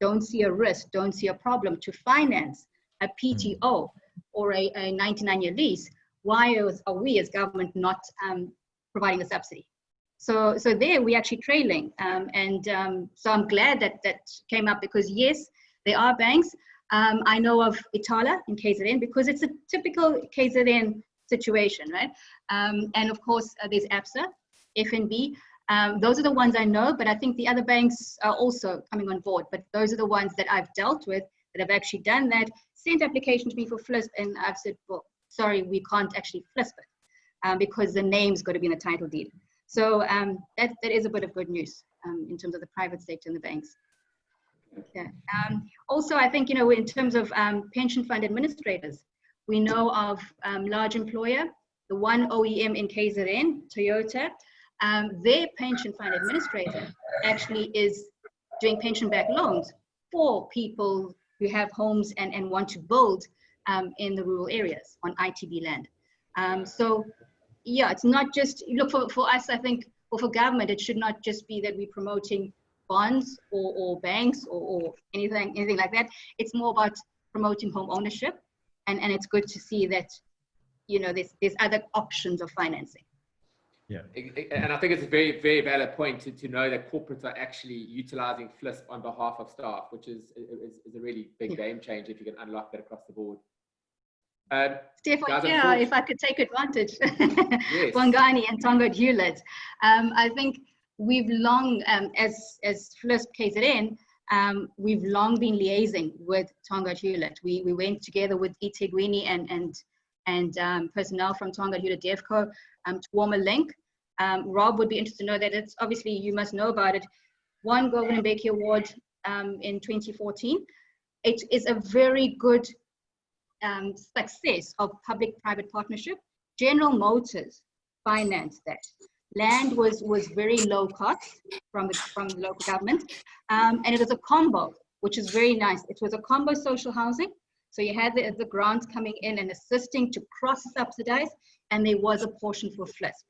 don't see a risk, don't see a problem to finance a PTO or a 99-year lease, why are we as government not providing a subsidy? So there we're actually trailing, so I'm glad that came up, because yes, there are banks. I know of Itala in KZN, because it's a typical KZN situation, right? And of course, there's ABSA, FNB. Those are the ones I know, but I think the other banks are also coming on board. But those are the ones that I've dealt with that have actually done that, sent application to me for FLISP, and I've said, well, sorry, we can't actually FLISP it because the name's got to be in the title deed. So that is a bit of good news in terms of the private sector and the banks. Okay. Also, I think, you know, in terms of pension fund administrators, we know of large employer, the one OEM in KZN, Toyota, their pension fund administrator actually is doing pension-backed loans for people who have homes and want to build in the rural areas on ITB land. So yeah, it's not just, look, for us, I think, or for government, it should not just be that we're promoting bonds or banks or anything like that. It's more about promoting home ownership, and it's good to see that, you know, there's other options of financing. Yeah, and I think it's a very, very valid point to know that corporates are actually utilizing FLISP on behalf of staff, which is a really big game changer if you can unlock that across the board. Stefan, yeah, if I could take advantage, yes. Bongani and Tonga Hewlett. I think we've long, as FLISP KZN, we've long been liaising with Tonga Hewlett. We went together with Itegwini and personnel from Tonga Hewlett DevCo to form a link. Rob would be interested to know that it's obviously, you must know about it, won Govan Mbeki Award in 2014. It is a very good success of public-private partnership. General Motors financed that. Land was very low cost from the local government, and it was a combo, which is very nice. It was a combo social housing, so you had the grants coming in and assisting to cross-subsidize, and there was a portion for FLISP,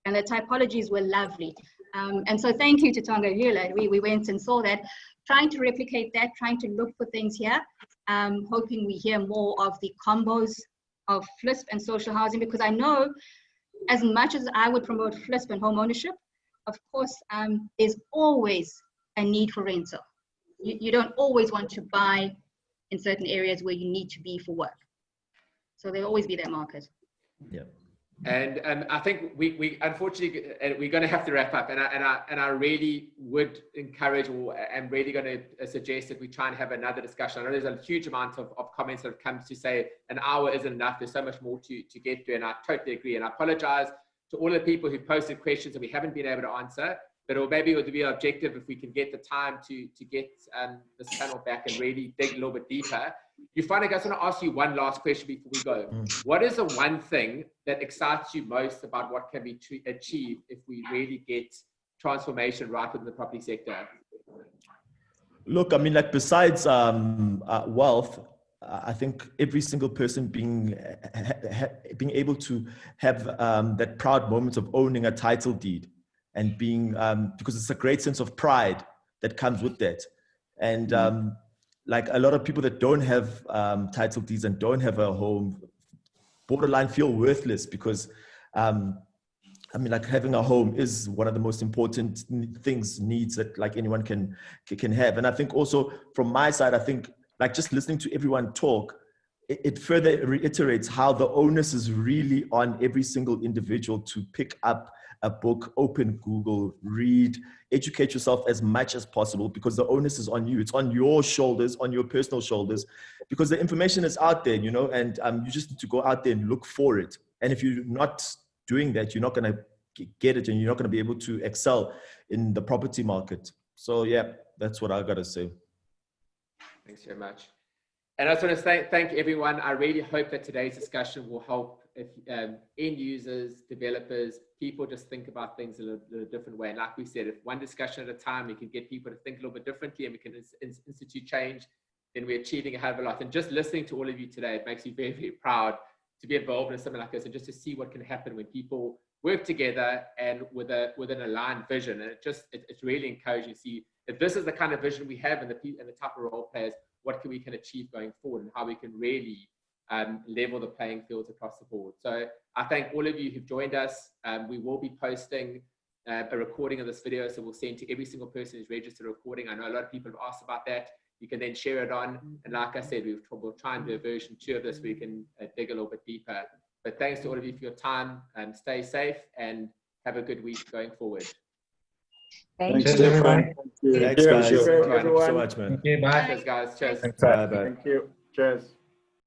and the typologies were lovely. And so thank you to Tonga Hewlett. We went and saw that, trying to replicate that, trying to look for things here, hoping we hear more of the combos of FLISP and social housing, because I know as much as I would promote FLISP and home ownership, of course, there's always a need for rental. You don't always want to buy in certain areas where you need to be for work. So there'll always be that market. Yeah. And I think we unfortunately we're going to have to wrap up. And I really would encourage, or am really going to suggest that we try and have another discussion. I know there's a huge amount of comments that have come to say an hour isn't enough. There's so much more to get through, and I totally agree. And I apologize to all the people who posted questions that we haven't been able to answer. But maybe it would be an objective if we can get the time to get this panel back and really dig a little bit deeper. You find, I just want to ask you one last question before we go. What is the one thing that excites you most about what can be achieved if we really get transformation right within the property sector? Look, I mean, like besides wealth, I think every single person being able to have that proud moment of owning a title deed, and being, because it's a great sense of pride that comes with that. And like a lot of people that don't have title deeds and don't have a home, borderline feel worthless because, I mean, like having a home is one of the most important needs that like anyone can have. And I think also from my side, I think like just listening to everyone talk, it further reiterates how the onus is really on every single individual to pick up a book, open Google, read, educate yourself as much as possible, because the onus is on you. It's on your shoulders, on your personal shoulders, because the information is out there, you know, and you just need to go out there and look for it. And if you're not doing that, you're not going to get it, and you're not going to be able to excel in the property market. So yeah, that's what I got to say. Thanks very much. And I just want to thank everyone. I really hope that today's discussion will help end users, developers, people just think about things in a different way. And like we said, if one discussion at a time, we can get people to think a little bit differently, and we can institute change, then we're achieving a hell of a lot. And just listening to all of you today, it makes me very, very proud to be involved in something like this, and just to see what can happen when people work together and with an aligned vision. And it's really encouraging to see if this is the kind of vision we have and the type of role players, what we can achieve going forward, and how we can really level the playing fields across the board. So I thank all of you who've joined us. We will be posting a recording of this video, so we'll send to every single person who's registered a recording. I know a lot of people have asked about that. You can then share it on, and like I said, we'll try and do a version 2 of this where we can dig a little bit deeper. But thanks to all of you for your time, and stay safe and have a good week going forward. Thank Cheers, you. everyone. Thanks, guys. Thank you, Thank you so everyone. much, man. Okay, bye. Cheers, guys. Cheers. Bye, bye. Thank you. Cheers.